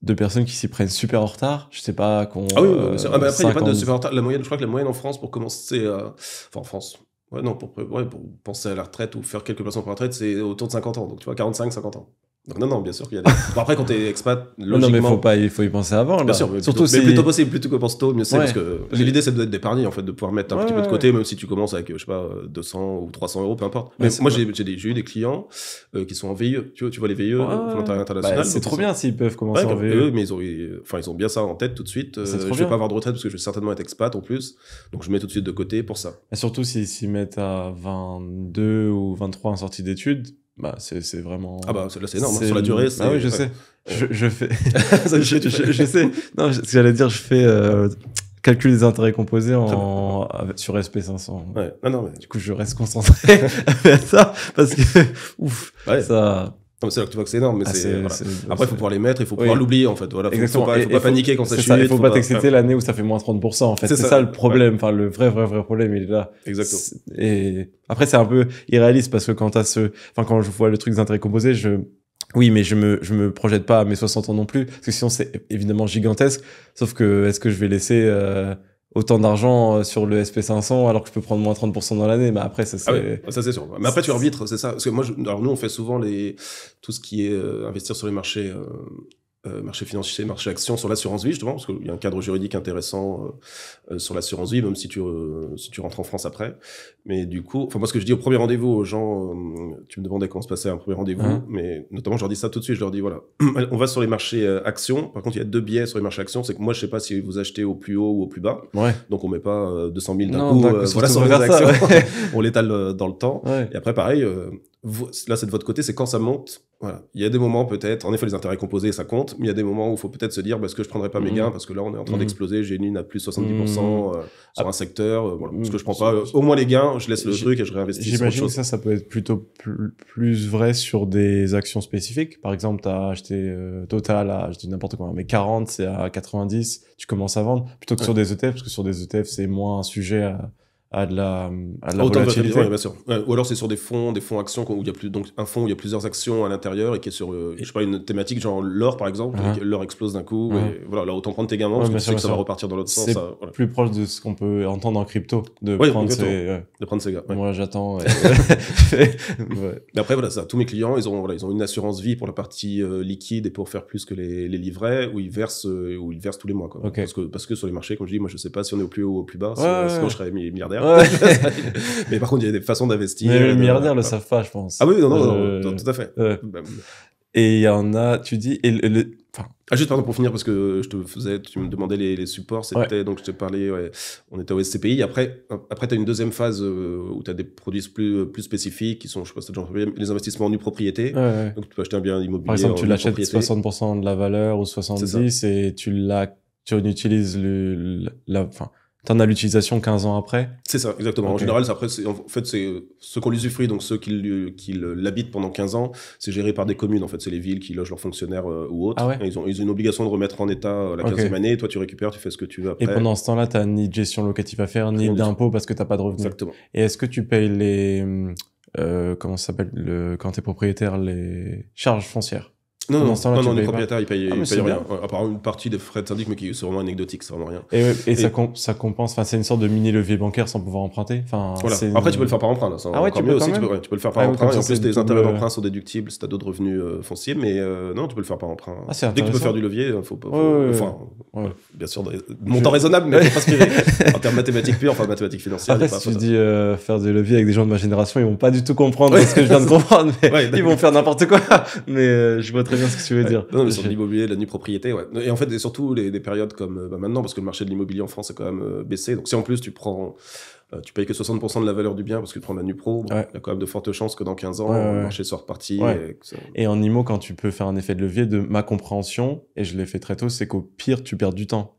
de personnes qui s'y prennent super en retard, je sais pas, qu'on... Ah oui, mais après, il n'y a pas de super en retard. La moyenne, je crois que la moyenne en France pour commencer... Enfin, en France... Ouais, non, pour penser à la retraite ou faire quelques placements pour la retraite, c'est autour de 50 ans. Donc, tu vois, 45, 50 ans. Donc, non, bien sûr qu'il y a des... Bon, après, quand t'es expat, logiquement... Non, mais il faut y penser avant, là. Bien sûr, mais surtout mais plutôt possible, plutôt que pense tôt, mieux c'est, parce que l'idée, c'est d'épargner, en fait, de pouvoir mettre un petit peu de côté, même si tu commences avec, je sais pas, 200 ou 300 euros, peu importe. Mais moi, j'ai eu des clients qui sont en VIE. Tu vois les VIE, volontariat international. C'est trop bien s'ils peuvent commencer en VIE. Mais ils ont bien ça en tête tout de suite. Je vais pas avoir de retraite parce que je vais certainement être expat en plus. Donc, je mets tout de suite de côté pour ça. Et surtout s'ils mettent à 22 ou 23 en sortie d'études, bah c'est vraiment... Ah bah là c'est énorme, sur la durée c'est... Ah oui, je sais. Je fais... je sais. Non, ce que j'allais dire, je fais calcul des intérêts composés sur SP500. Ouais, non, mais... Du coup, je reste concentré à ça, parce que, ouf, ça... Non, c'est là que tu vois que c'est énorme, mais après, il faut pouvoir les mettre, il faut pouvoir l'oublier, en fait. Voilà, faut pas paniquer quand ça chute. Il faut pas t'exciter l'année où ça fait moins 30%, en fait. C'est ça le problème. Enfin, le vrai problème, il est là. Exactement. Et après, c'est un peu irréaliste parce que quand quand je vois le truc des intérêts composés, oui, mais je me projette pas à mes 60 ans non plus, parce que sinon c'est évidemment gigantesque. Sauf que, est-ce que je vais laisser, autant d'argent sur le SP500 alors que je peux prendre moins 30% dans l'année? Mais après, ça c'est... Ah ouais, ça c'est sûr. Mais après, tu arbitres, c'est ça. Parce que moi, alors nous, on fait souvent tout ce qui est investir sur les marchés financiers, marché actions, sur l'assurance vie, justement, parce qu'il y a un cadre juridique intéressant sur l'assurance vie, même si tu rentres en France après. Mais du coup, enfin, moi, ce que je dis au premier rendez-vous aux gens, tu me demandais comment se passait un premier rendez-vous, mais notamment, je leur dis ça tout de suite, je leur dis, voilà, on va sur les marchés actions. Par contre, il y a deux biais sur les marchés actions, c'est que moi, je sais pas si vous achetez au plus haut ou au plus bas. Ouais. Donc, on met pas 200 000 d'un coup, voilà, sur les actions. On l'étale dans le temps. Ouais. Et après, pareil, là, c'est de votre côté, c'est quand ça monte. Voilà. Il y a des moments, peut-être, en effet, les intérêts composés, ça compte, mais il y a des moments où il faut peut-être se dire, est-ce que je prendrais pas mes gains, parce que là, on est en train d'exploser, j'ai une à plus 70% sur un secteur, voilà. Parce que je prends pas, au moins les gains, je laisse le truc et je réinvestis. J'imagine que ça peut être plutôt plus vrai sur des actions spécifiques. Par exemple, t'as acheté Total je dis n'importe quoi, mais 40, c'est à 90, tu commences à vendre, plutôt que sur des ETF, parce que sur des ETF, c'est moins sujet à de la volatilité. Bien sûr. Ou alors c'est sur des fonds actions où il y a donc un fonds où il y a plusieurs actions à l'intérieur et qui est sur je sais pas, une thématique genre l'or par exemple, et l'or explose d'un coup et voilà, là autant prendre tes gains parce que tu sais que ça va repartir dans l'autre sens. C'est plus proche de ce qu'on peut entendre en crypto, de prendre ses gains. Moi j'attends. Mais après voilà, ça, tous mes clients, ils ont une assurance vie pour la partie liquide et pour faire plus que les livrets où ils versent tous les mois quoi. Parce que sur les marchés, comme je dis, moi je sais pas si on est au plus haut ou au plus bas, sinon je serais milliardaire. Mais par contre, il y a des façons d'investir. Mais les milliardaires le savent pas, je pense. Ah oui, non, tout à fait. Et il y en a, tu dis, juste pardon pour finir parce que tu me demandais les supports, c'était donc je te parlais, on était au SCPI. Après t'as une deuxième phase où t'as des produits plus spécifiques qui sont, je sais pas si t'as déjà entendu, les investissements en nue propriété. Donc tu peux acheter un bien immobilier. Par exemple, tu l'achètes 60% de la valeur ou 70 et tu utilises t'en as l'utilisation 15 ans après? C'est ça, exactement. En général, c'est ceux qu'on l'usufruit, donc ceux qui l'habitent pendant 15 ans, c'est géré par des communes. En fait, c'est les villes qui logent leurs fonctionnaires ou autres. Et ils ont une obligation de remettre en état la 15e année. Et toi, tu récupères, tu fais ce que tu veux après. Et pendant ce temps-là, t'as ni de gestion locative à faire, ni d'impôt parce que t'as pas de revenus. Exactement. Et est-ce que tu payes les, comment ça s'appelle, quand t'es propriétaire, les charges foncières? Non, Dans ce temps-là, tu les payes pas. propriétaires, ils payent mais c'est rien. À part une partie des frais de syndic, mais qui c'est vraiment anecdotique, c'est vraiment rien. Et ça compense, enfin, c'est une sorte de mini levier bancaire sans pouvoir emprunter. Enfin, Voilà. Après, tu peux le faire par emprunt, là. C'est Ah ouais, encore tu mieux peux quand aussi. même. Tu peux le faire par Ah oui, emprunt. comme Et en ça, plus, c'est tes double- intérêts d'emprunt sont déductibles si t'as d'autres revenus fonciers. Mais non, tu peux le faire par emprunt. Ah, c'est Dès que tu peux intéressant. faire du levier, faut pas. Ouais. Enfin, Ouais. bien sûr, montant raisonnable, mais faut pas se priver. En termes mathématiques pures, enfin mathématiques financières. Après, il y a si pas- tu dis faire du levier avec des gens de ma génération, ils vont pas du tout comprendre ce que je viens de comprendre, mais Ouais, ils vont faire n'importe quoi. Mais je vois très bien ce que tu veux dire. Non, mais sur l'immobilier, la nue propriété, ouais. Et en fait, et surtout des périodes comme maintenant, parce que le marché de l'immobilier en France est quand même baissé. Donc si en plus tu prends, tu payes que 60% de la valeur du bien parce que tu prends de la nue pro, il y a quand même de fortes chances que dans 15 ans, le marché soit reparti. Ouais. Et en IMO, quand tu peux faire un effet de levier, de ma compréhension, et je l'ai fait très tôt, c'est qu'au pire, tu perds du temps.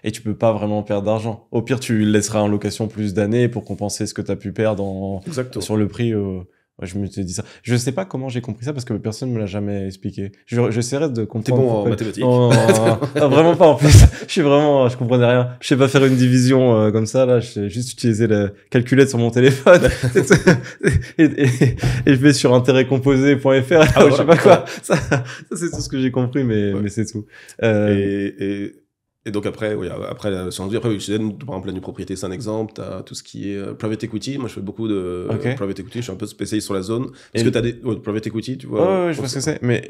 Et tu peux pas vraiment perdre d'argent. Au pire, tu laisseras en location plus d'années pour compenser ce que tu as pu perdre sur le prix. Ouais, je me suis dit ça. Je sais pas comment j'ai compris ça parce que personne me l'a jamais expliqué. J'essaierai de comprendre. T'es bon en mathématiques. Non, vraiment pas en plus. Je comprenais rien. Je sais pas faire une division comme ça, là. Je sais juste utiliser la calculette sur mon téléphone. et je vais sur intérêtcomposé.fr. Je sais pas quoi. Ça c'est tout ce que j'ai compris, mais c'est tout. Et donc après, sur un après, par exemple, la nue propriété, c'est un exemple. T'as tout ce qui est private equity. Moi, je fais beaucoup de private equity. Je suis un peu spécialisé sur la zone. Est-ce que t'as des private equity, tu vois? Ouais, je vois ce que c'est. Mais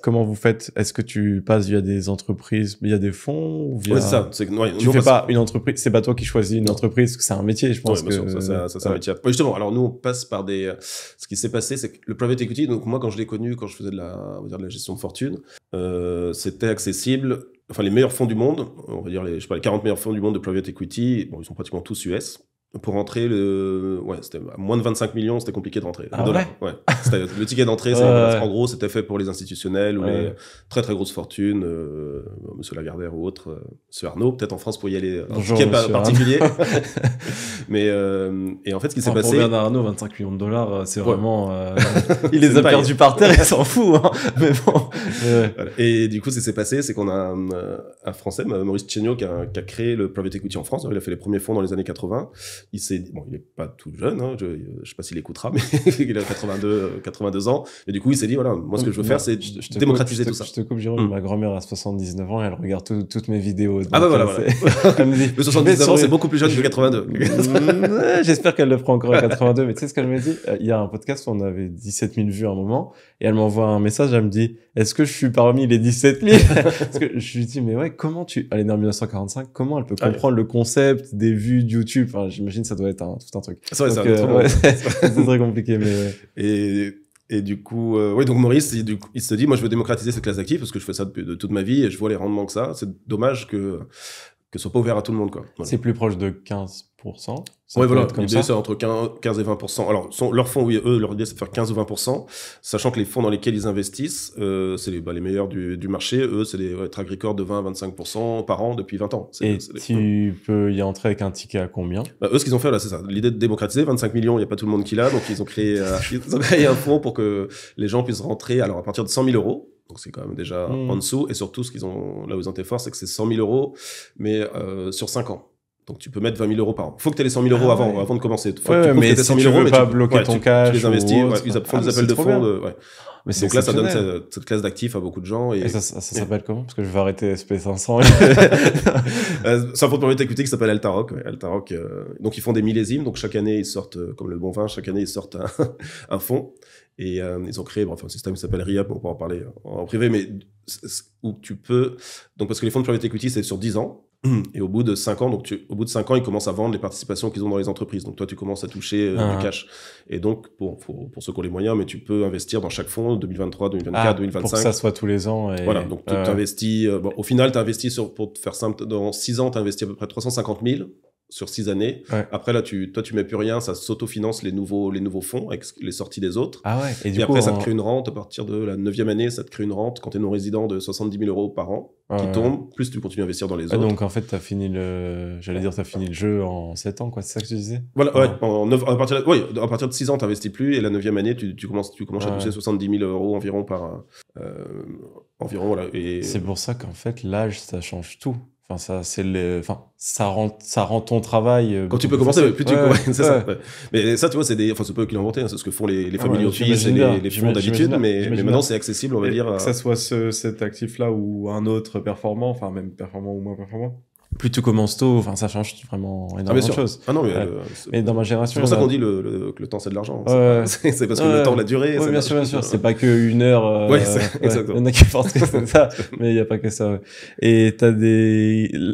comment vous faites? Est-ce que tu passes via des entreprises, via des fonds ou via... Ouais, c'est ça. Tu fais pas une entreprise. C'est pas toi qui choisis une entreprise, parce que c'est un métier, je pense. Ouais, bien sûr, ça c'est un métier. Justement, alors nous, on passe par des. Ce qui s'est passé, c'est que le private equity. Donc moi, quand je l'ai connu, quand je faisais de la gestion de fortune, c'était accessible. Enfin, les meilleurs fonds du monde, on va dire les 40 meilleurs fonds du monde de private equity, bon, ils sont pratiquement tous US. Pour rentrer, c'était à moins de 25 millions, c'était compliqué de rentrer. Ah dollars. Ouais. Le ticket d'entrée, en gros, c'était fait pour les institutionnels ou les très très grosses fortunes, Monsieur Lagardère ou autre, Monsieur Arnaud, peut-être en France pour y aller, un ticket particulier. Mais, et en fait, ce qui s'est passé. Pour Bernard Arnault, 25 millions de dollars, c'est vraiment, il les a perdus par terre, il s'en fout, hein. Mais bon. Voilà. Et du coup, ce qui s'est passé, c'est qu'on a un Français, Maurice Chéniaud, qui a créé le private equity en France. Il a fait les premiers fonds dans les années 80. Il est pas tout jeune, hein, je sais pas s'il écoutera, mais il a 82 ans. Et du coup, il s'est dit, voilà, moi, ce que je veux faire, c'est démocratiser tout ça. Je te coupe, Jérôme, ma grand-mère a 79 ans et elle regarde toutes mes vidéos. Ah bah voilà. Elle me dit, le 79 ans, c'est beaucoup plus jeune que 82. J'espère qu'elle le fera encore à 82, mais tu sais ce qu'elle me dit? Il y a un podcast où on avait 17 000 vues à un moment, et elle m'envoie un message, elle me dit, est-ce que je suis parmi les 17 000? Parce que je lui dis, mais ouais, elle est née en 1945, comment elle peut comprendre le concept des vues de YouTube? Enfin, j'imagine ça doit être tout un truc. C'est vrai, c'est très compliqué, mais Et du coup, donc Maurice, il se dit, moi, je veux démocratiser cette classe d'actifs parce que je fais ça de toute ma vie et je vois les rendements que ça. C'est dommage que ce soit pas ouvert à tout le monde, quoi. Voilà. C'est plus proche de 15%. Ouais, voilà. L'idée, c'est entre 15 et 20%. Alors, leur fonds, oui, leur idée, c'est de faire 15 ou 20%, sachant que les fonds dans lesquels ils investissent, c'est les meilleurs du marché. Eux, c'est des track records de 20 à 25% par an depuis 20 ans. Tu peux y entrer avec un ticket à combien? Eux, ce qu'ils ont fait, là, c'est ça. L'idée de démocratiser, 25 millions, il n'y a pas tout le monde qui l'a, donc ils ont créé un fonds pour que les gens puissent rentrer, alors à partir de 100 000 euros. Donc c'est quand même déjà en dessous. Et surtout, là où ils ont été forts, c'est que c'est 100 000 euros, mais sur 5 ans. Donc tu peux mettre 20 000 euros par an. Faut que tu aies les 100 000 euros avant de commencer. Mais si tu veux pas bloquer ton cash, tu les investis. Ils font des appels de fonds. Mais donc là, ça donne cette classe d'actifs à beaucoup de gens. Et ça s'appelle comment? Parce que je vais arrêter SP500. C'est un fonds de private equity qui s'appelle Altaroc. Altaroc. Donc ils font des millésimes. Donc chaque année, ils sortent, comme le bon vin, chaque année, ils sortent un fonds. Et ils ont créé un système qui s'appelle RIUP, on pourra en parler en privé, mais où tu peux... Donc parce que les fonds de private equity, c'est sur 10 ans. Et au bout de 5 ans, au bout de 5 ans, ils commencent à vendre les participations qu'ils ont dans les entreprises. Donc toi, tu commences à toucher du cash. Et donc, pour ceux qui ont les moyens, mais tu peux investir dans chaque fonds, 2023, 2024, 2025. Pour que ça soit tous les ans. Voilà, donc tu investis... au final, tu investis pour te faire simple, dans 6 ans, tu investis à peu près 350 000 sur 6 années. Ouais. Après, là, tu mets plus rien, ça s'autofinance les nouveaux fonds avec les sorties des autres. Ah ouais. Et du coup, après, ça te crée une rente à partir de la 9e année, ça te crée une rente quand tu es non-résident de 70 000 euros par an qui tombe, plus tu continues à investir dans les autres. Donc, en fait, t'as fini le jeu en 7 ans, quoi. C'est ça que tu disais? Voilà, ouais. À partir de 6 ans, t'investis plus et la 9e année, tu commences à toucher 70 000 euros environ par, environ, voilà. Et... C'est pour ça qu'en fait, l'âge, ça change tout. Enfin, ça rend ton travail. Quand tu peux commencer, plus tu c'est ça. Ouais. Mais ça, tu vois, c'est pas eux qui l'ont inventé, hein, c'est ce que font les family office et les fonds d'habitude, mais maintenant c'est accessible, on va dire. Que ça soit cet actif-là ou un autre performant, enfin même performant ou moins performant. Plus tu commences tôt, enfin ça change vraiment énormément de choses. Ah non, mais dans ma génération, c'est pour ça qu'on dit que le temps c'est de l'argent. C'est parce que le temps, la durée. Oui, bien sûr. C'est pas que une heure. Exactement. Il y en a qui pensent que c'est ça, mais il y a pas que ça. Ouais. Et t'as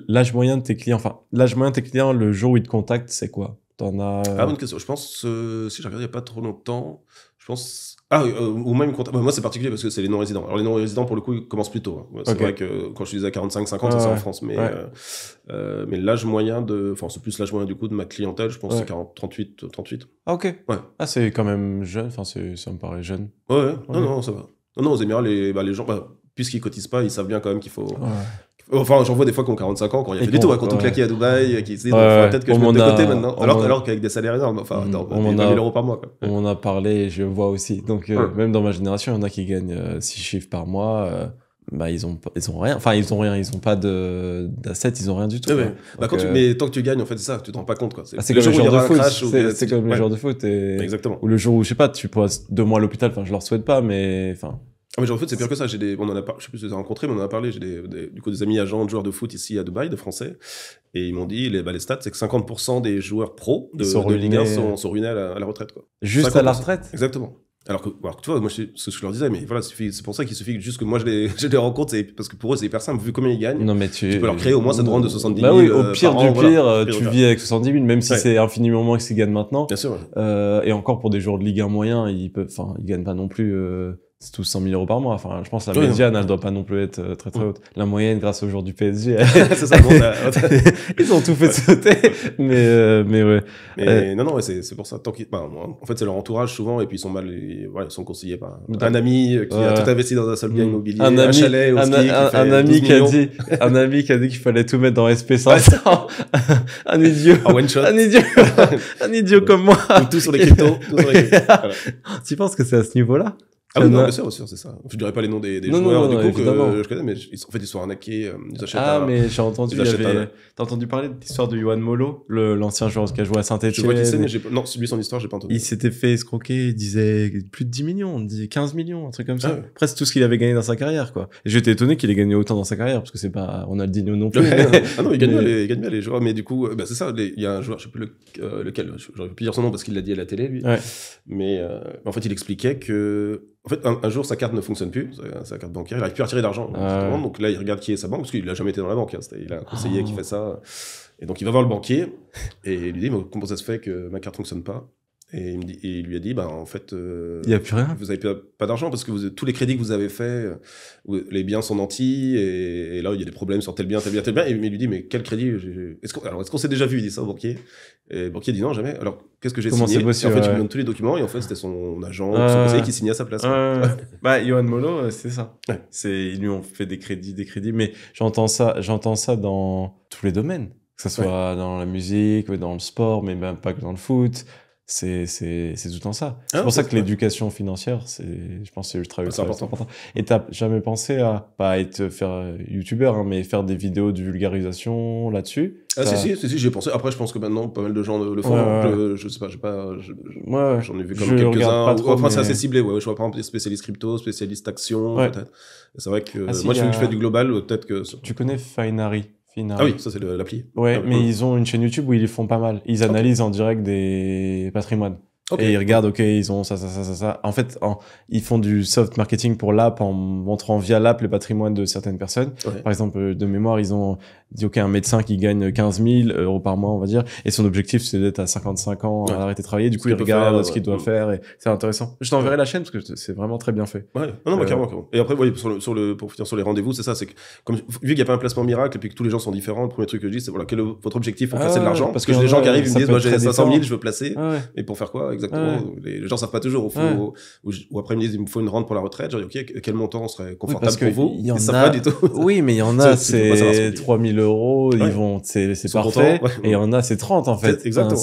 l'âge moyen de tes clients. Enfin, l'âge moyen de tes clients, le jour où ils te contactent, c'est quoi? T'en as. Ah, bonne question. Je pense si j'ai regardé il y a pas trop longtemps, je pense. Ou même moi c'est particulier parce que c'est les non-résidents. Alors les non-résidents pour le coup ils commencent plus tôt. Hein. C'est vrai que quand je disais à 45-50 c'est en France, mais l'âge moyen c'est plus l'âge moyen du coup de ma clientèle, je pense que c'est 38. Ah ok. Ouais. Ah c'est quand même jeune, enfin ça me paraît jeune. Ouais. Non ça va. Non aux Émirats les gens puisqu'ils cotisent pas, ils savent bien quand même qu'il faut. Enfin, j'en vois des fois qui ont 45 ans, quand il y a fait du tout, quand on claquait à Dubaï, qui se disent peut-être que je mets de côté maintenant. Alors qu'avec des salaires énormes, enfin, 20 000 euros par mois. Quoi. On en a parlé, je vois aussi. Donc, même dans ma génération, il y en a qui gagnent 6 chiffres par mois. Ils ont rien. Enfin, ils ont rien. Ils ont pas d'assets, ils ont rien du tout. Ouais. Mais tant que tu gagnes, en fait, c'est ça, tu te rends pas compte, quoi. C'est comme le jour de foot. C'est comme le jour de foot. Exactement. Ou le jour où, je sais pas, tu passes 2 mois à l'hôpital. Enfin, je leur souhaite pas, mais enfin. Ah, mais genre, en fait, c'est pire que ça. On en a je sais plus si tu les as rencontrés, mais on en a parlé. J'ai des amis agents de joueurs de foot ici à Dubaï, de Français. Et ils m'ont dit, les stats, c'est que 50% des joueurs pros de Ligue 1 sont ruinés à la retraite, quoi. Juste 50%. À la retraite? Exactement. Alors que tu vois, moi, c'est ce que je leur disais, mais voilà, c'est pour ça qu'il suffit juste que moi, je les rencontre, parce que pour eux, c'est hyper simple, vu combien ils gagnent. Non, mais tu peux leur créer au moins cette rente de 70 000. Bah oui, au pire du pire, tu vis avec 70 000, même si c'est infiniment moins que ce qu'ils gagnent maintenant. Bien sûr. Et encore pour des joueurs de Ligue 1 moyens, ils gagnent pas non plus, c'est tous 100 000 euros par mois. Enfin, je pense que la médiane, elle doit pas non plus être très très haute. La moyenne, grâce aux joueurs du PSG, c'est ça, ils ont tout fait sauter. Mais ouais. Mais non, c'est pour ça. En fait, c'est leur entourage souvent, et puis ils sont conseillés par un ami qui a tout investi dans un seul bien immobilier, un chalet au ski, un ami qui a dit qu'il fallait tout mettre dans SP500. Un idiot. En one shot. Un idiot comme moi. Tout sur les cryptos. Tu penses que c'est à ce niveau-là? Ah oui, non, bien sûr, c'est ça. Je dirais pas les noms des joueurs du coup que je connais, mais en fait ils sont arnaqués, ils achètent mais j'ai entendu, t'as entendu parler de l'histoire de Yohan Molo, l'ancien joueur qui a joué à Saint-Etienne. Je vois qui c'est, mais non, lui son histoire, j'ai pas entendu. Il s'était fait escroquer, il disait plus de 10 millions, on dit 15 millions, un truc comme ça. Presque tout ce qu'il avait gagné dans sa carrière, quoi. Et j'étais étonné qu'il ait gagné autant dans sa carrière, parce que c'est pas Ronaldinho non plus. Ah non, il gagne bien les joueurs, mais du coup, c'est ça, il y a un joueur, je sais plus lequel, j'aurais pu dire son nom parce qu'il l'a dit à la télé, lui. Mais en fait, il expliquait que en fait, un jour, sa carte ne fonctionne plus, sa carte bancaire, il n'arrive plus à retirer d'argent. Donc là, il regarde qui est sa banque, parce qu'il n'a jamais été dans la banque. Il a un conseiller qui fait ça. Et donc, il va voir le banquier, et il lui dit, mais comment ça se fait que ma carte ne fonctionne pas? Et il lui a dit, en fait, il n'y a plus rien. Vous n'avez pas d'argent parce que tous les crédits que vous avez faits, les biens sont nantis, et là, il y a des problèmes sur tel bien. Et il lui dit, mais quel crédit est-ce qu'on s'est déjà vu? Il dit ça au banquier. Et le banquier dit non, jamais. Alors, qu'est-ce que j'ai signé? C'est possible, et en fait, il lui donne tous les documents, et en fait, c'était son agent, son conseiller qui signait à sa place. Yohan Molo, c'est ça. Ils lui ont fait des crédits, mais j'entends ça dans tous les domaines. Que ce soit dans la musique, dans le sport, mais même pas que dans le foot. C'est tout le temps ça. C'est pour ça que l'éducation financière, je pense que c'est ultra important. Et t'as jamais pensé à, pas faire youtubeur, mais faire des vidéos de vulgarisation là-dessus? Si, j'y ai pensé. Après, je pense que maintenant, pas mal de gens le font. Je sais pas, j'en ai vu comme quelques-uns. Enfin, c'est assez ciblé, Je vois par exemple des spécialistes crypto, spécialistes actions, peut-être. C'est vrai que moi, je fais du global, peut-être que. Tu connais Finary? Ah oui, ça c'est l'appli. Ouais, mais ils ont une chaîne YouTube où ils les font pas mal. Ils analysent en direct des patrimoines. Et ils regardent, ils ont ça. En fait, ils font du soft marketing pour l'app en montrant via l'app les patrimoines de certaines personnes. Par exemple, de mémoire, ils ont dit, un médecin qui gagne 15 000 euros par mois, on va dire, et son objectif, c'est d'être à 55 ans, à arrêter de travailler. Du coup, il regarde ce qu'il doit faire, et c'est intéressant. Je t'enverrai la chaîne parce que c'est vraiment très bien fait. Carrément. Et après, pour finir sur les rendez-vous, c'est ça, c'est que, vu qu'il n'y a pas un placement miracle, et puis que tous les gens sont différents, le premier truc que je dis, c'est quel est votre objectif pour placer de l'argent? Parce que j'ai des gens qui arrivent, ils me disent, moi, j'ai 500 000, je veux placer. Et pour faire quoi? Exactement. Les gens savent pas toujours. Ou après, ils me disent, il me faut une rente pour la retraite. Genre, quel montant serait confortable pour vous? Ils savent pas du tout. Oui, mais il y en a, c'est 3 000 euros, ils vont, c'est parfait. Et il y en a, c'est 30, en fait. Exactement.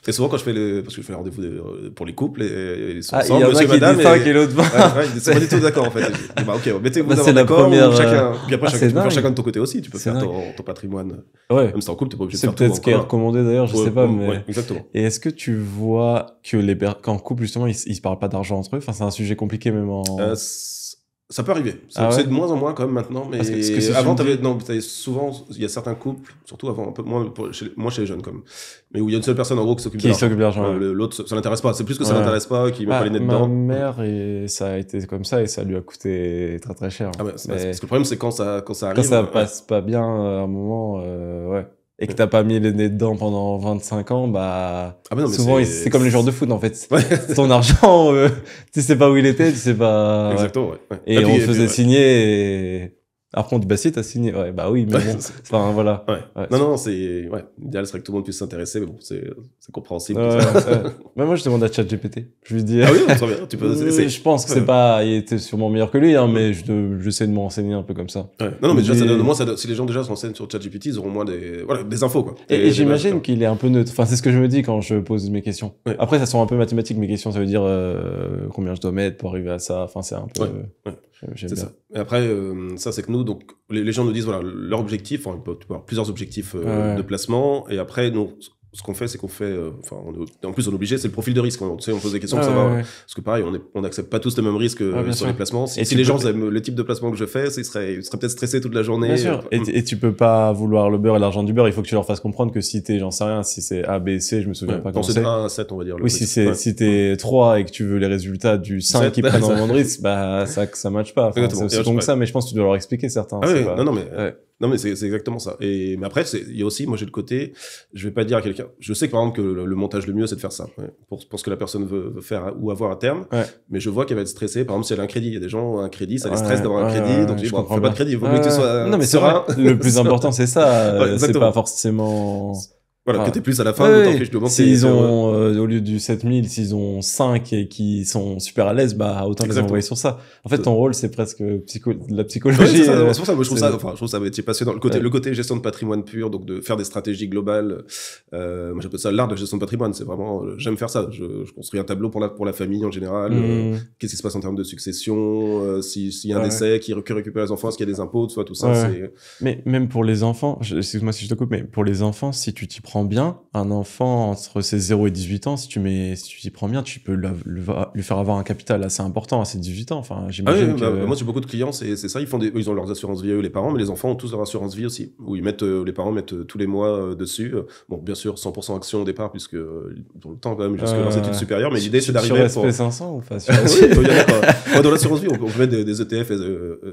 Et souvent, quand je fais parce que je fais les rendez-vous pour les couples, et ils sont Ah, il y ensemble, en a monsieur, qui disent madame, ça, et... et l'autre pas. Ils sont pas du tout d'accord, en fait. Je dis, bah, ok, mettez-vous Bah, d'abord c'est la d'accord, première, ou chacun... Puis après, ah, tu c'est peux faire dingue. chacun de ton côté aussi, tu peux C'est faire dingue. ton patrimoine. Ouais. Même si t'es en couple, t'es pas obligé de C'est faire tout peut-être en ce qui est commun. recommandé d'ailleurs, je sais pas, mais... Ouais, exactement. Et est-ce que tu vois que qu'en couple, justement, ils se parlent pas d'argent entre eux? Enfin, c'est un sujet compliqué, même en... Ça peut arriver. Ah ouais? C'est de moins en moins quand même maintenant, mais Parce que si avant, tu me t'avais souvent, il y a certains couples, surtout avant, un peu moins, chez les jeunes comme, mais où il y a une seule personne en gros qui s'occupe de qui l'argent. s'occupe de l'argent, ouais. L'autre, ça l'intéresse pas. C'est plus que ça Ouais. l'intéresse pas, qui met pas les nez Ma dedans. mère, et ça a été comme ça, et ça lui a coûté très très cher. Ah ouais, Mais parce que le problème, c'est quand ça quand arrive. ça passe pas bien à un moment, ouais. Et que t'as pas mis les nez dedans pendant 25 ans, bah... Ah bah non, mais souvent, c'est- c'est comme les joueurs de foot, en fait. Ouais. C'est ton argent, tu sais pas où il était, tu sais pas... ouais. Exactement, ouais. Et puis- on puis, faisait ouais. signer, et... Après, on dit, bah si, t'as signé. Ouais, bah oui, mais Ouais, bon. c'est- Enfin, voilà. Ouais. Ouais, Non, c'est, ouais. L'idéal serait que tout le monde puisse s'intéresser, mais bon, c'est compréhensible. Ouais, tout ça. ouais. Mais moi, je demande à ChatGPT. Je lui dis... Ah oui, très bien. Tu peux, Je pense que c'est pas... Il était sûrement meilleur que lui, hein, mais j'essaie de me renseigner un peu comme ça. Ouais. Non, mais déjà, Mais- moi, si les gens déjà se renseignent sur ChatGPT, ils auront moins des infos, quoi. Et Des j'imagine bases, qu'il est un peu neutre. Enfin, c'est ce que je me dis quand je pose mes questions. Ouais. Après, ça sont un peu mathématiques, mes questions. Ça veut dire combien je dois mettre pour arriver à ça. Enfin, c'est un peu... Ouais. J'aime C'est bien. ça. Et après, ça, c'est que nous, donc, les gens nous disent, voilà, leur objectif, enfin, tu peux avoir plusieurs objectifs Ouais. de placement, et après, nous, ce qu'on fait, c'est qu'on fait, en plus, on est obligé, c'est le profil de risque. Tu sais, on pose des questions pour Ouais, savoir, ouais. parce que pareil, on n'accepte pas tous les mêmes risques Ouais, bien sur sûr. les placements. Si Et si tu les peux- gens aiment le type de placement que je fais, ils seraient peut-être stressés toute la journée. Bien sûr. Et tu peux pas vouloir le beurre et l'argent du beurre. Il faut que tu leur fasses comprendre que si t'es, j'en sais rien, si c'est A, B, C, je me souviens pas Non, comment c'est c'est. de 1 à 7, on va dire. le Oui, risque. si t'es 3 et que tu veux les résultats du 5 Sept, qui prennent ça- un moment de risque, bah, ça matche pas. Enfin, Exactement. c'est aussi con que ça, mais je pense que tu dois leur expliquer certains. Ah c'est oui, pas- non, mais, Ouais. non, mais c'est exactement ça. Mais après, il y a aussi, moi, j'ai le côté, je vais pas dire à quelqu'un, je sais que par exemple que le montage le mieux, c'est de faire ça, ouais, pour ce que la personne veut faire ou avoir à terme, Ouais. mais je vois qu'elle va être stressée, par exemple, si elle a un crédit, il y a des gens, un crédit, ça les Ouais, stresse d'avoir un ouais, crédit, ouais, donc je dis, je bon, comprends fais pas bien. de crédit, il vaut mieux que tu sois Non, mais c'est vrai. serein. Le plus important, c'est ça. Ouais, C'est exactement. pas forcément... Voilà, Ouais. que t'es plus à la fin, Ouais, d'autant ouais. que je demande S'ils ont, au lieu du 7000, s'ils ont 5 et qui sont super à l'aise, bah, autant les Exactement. envoyer sur ça. En fait, ton rôle, c'est presque de la Ouais, psychologie. c'est ça, c'est pour ça, moi, je trouve c'est- ça métier passionnant. Le côté gestion de patrimoine pur, donc de faire des stratégies globales. Moi, j'appelle ça l'art de la gestion de patrimoine. C'est vraiment, j'aime faire ça. Je construis un tableau pour la famille en général. Qu'est-ce qui se passe en termes de succession, s'il y a un Ouais. décès, qui récupère les enfants, est-ce qu'il y a des impôts, tout ça, Ouais. c'est... Mais même pour les enfants, excuse-moi si je te coupe, mais pour les enfants, si tu t'y prends bien, un enfant entre ses 0 et 18 ans, si tu t'y prends bien, tu peux lui faire avoir un capital assez important à ses 18 ans. Enfin, Ah oui, j'imagine que... moi j'ai beaucoup de clients, c'est ça, ils ont leurs assurances vie, eux, les parents, mais les enfants ont tous leur assurance vie aussi, où les parents mettent tous les mois dessus. Bon, bien sûr, 100% action au départ, puisque ils ont le temps quand même jusqu'à leurs études supérieures, mais l'idée c'est d'arriver sur pour... SP500 ou pas sur Oui, il y en a pas. Moi, dans l'assurance vie, on peut mettre des ETF,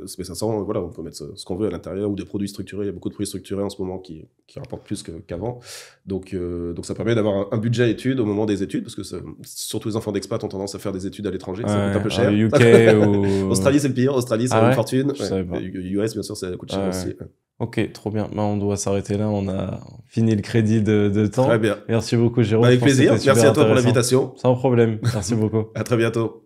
SP500, voilà, on peut mettre ce qu'on veut à l'intérieur, ou des produits structurés. Il y a beaucoup de produits structurés en ce moment qui rapportent plus qu'avant. Donc ça permet d'avoir un budget études au moment des études, parce que surtout les enfants d'expat ont tendance à faire des études à l'étranger, ça coûte un peu cher. UK ou... Australie, c'est le pire. Australie, ça Ah vaut ouais une fortune. Je savais pas. US, bien sûr, ça coûte cher Ouais. aussi. Ok, trop bien. Bah, on doit s'arrêter là. On a fini le crédit de temps. Très bien. Merci beaucoup, Jérôme. Avec Je pense que plaisir. c'était super Merci à toi pour intéressant. l'invitation. Sans problème. Merci beaucoup. À très bientôt.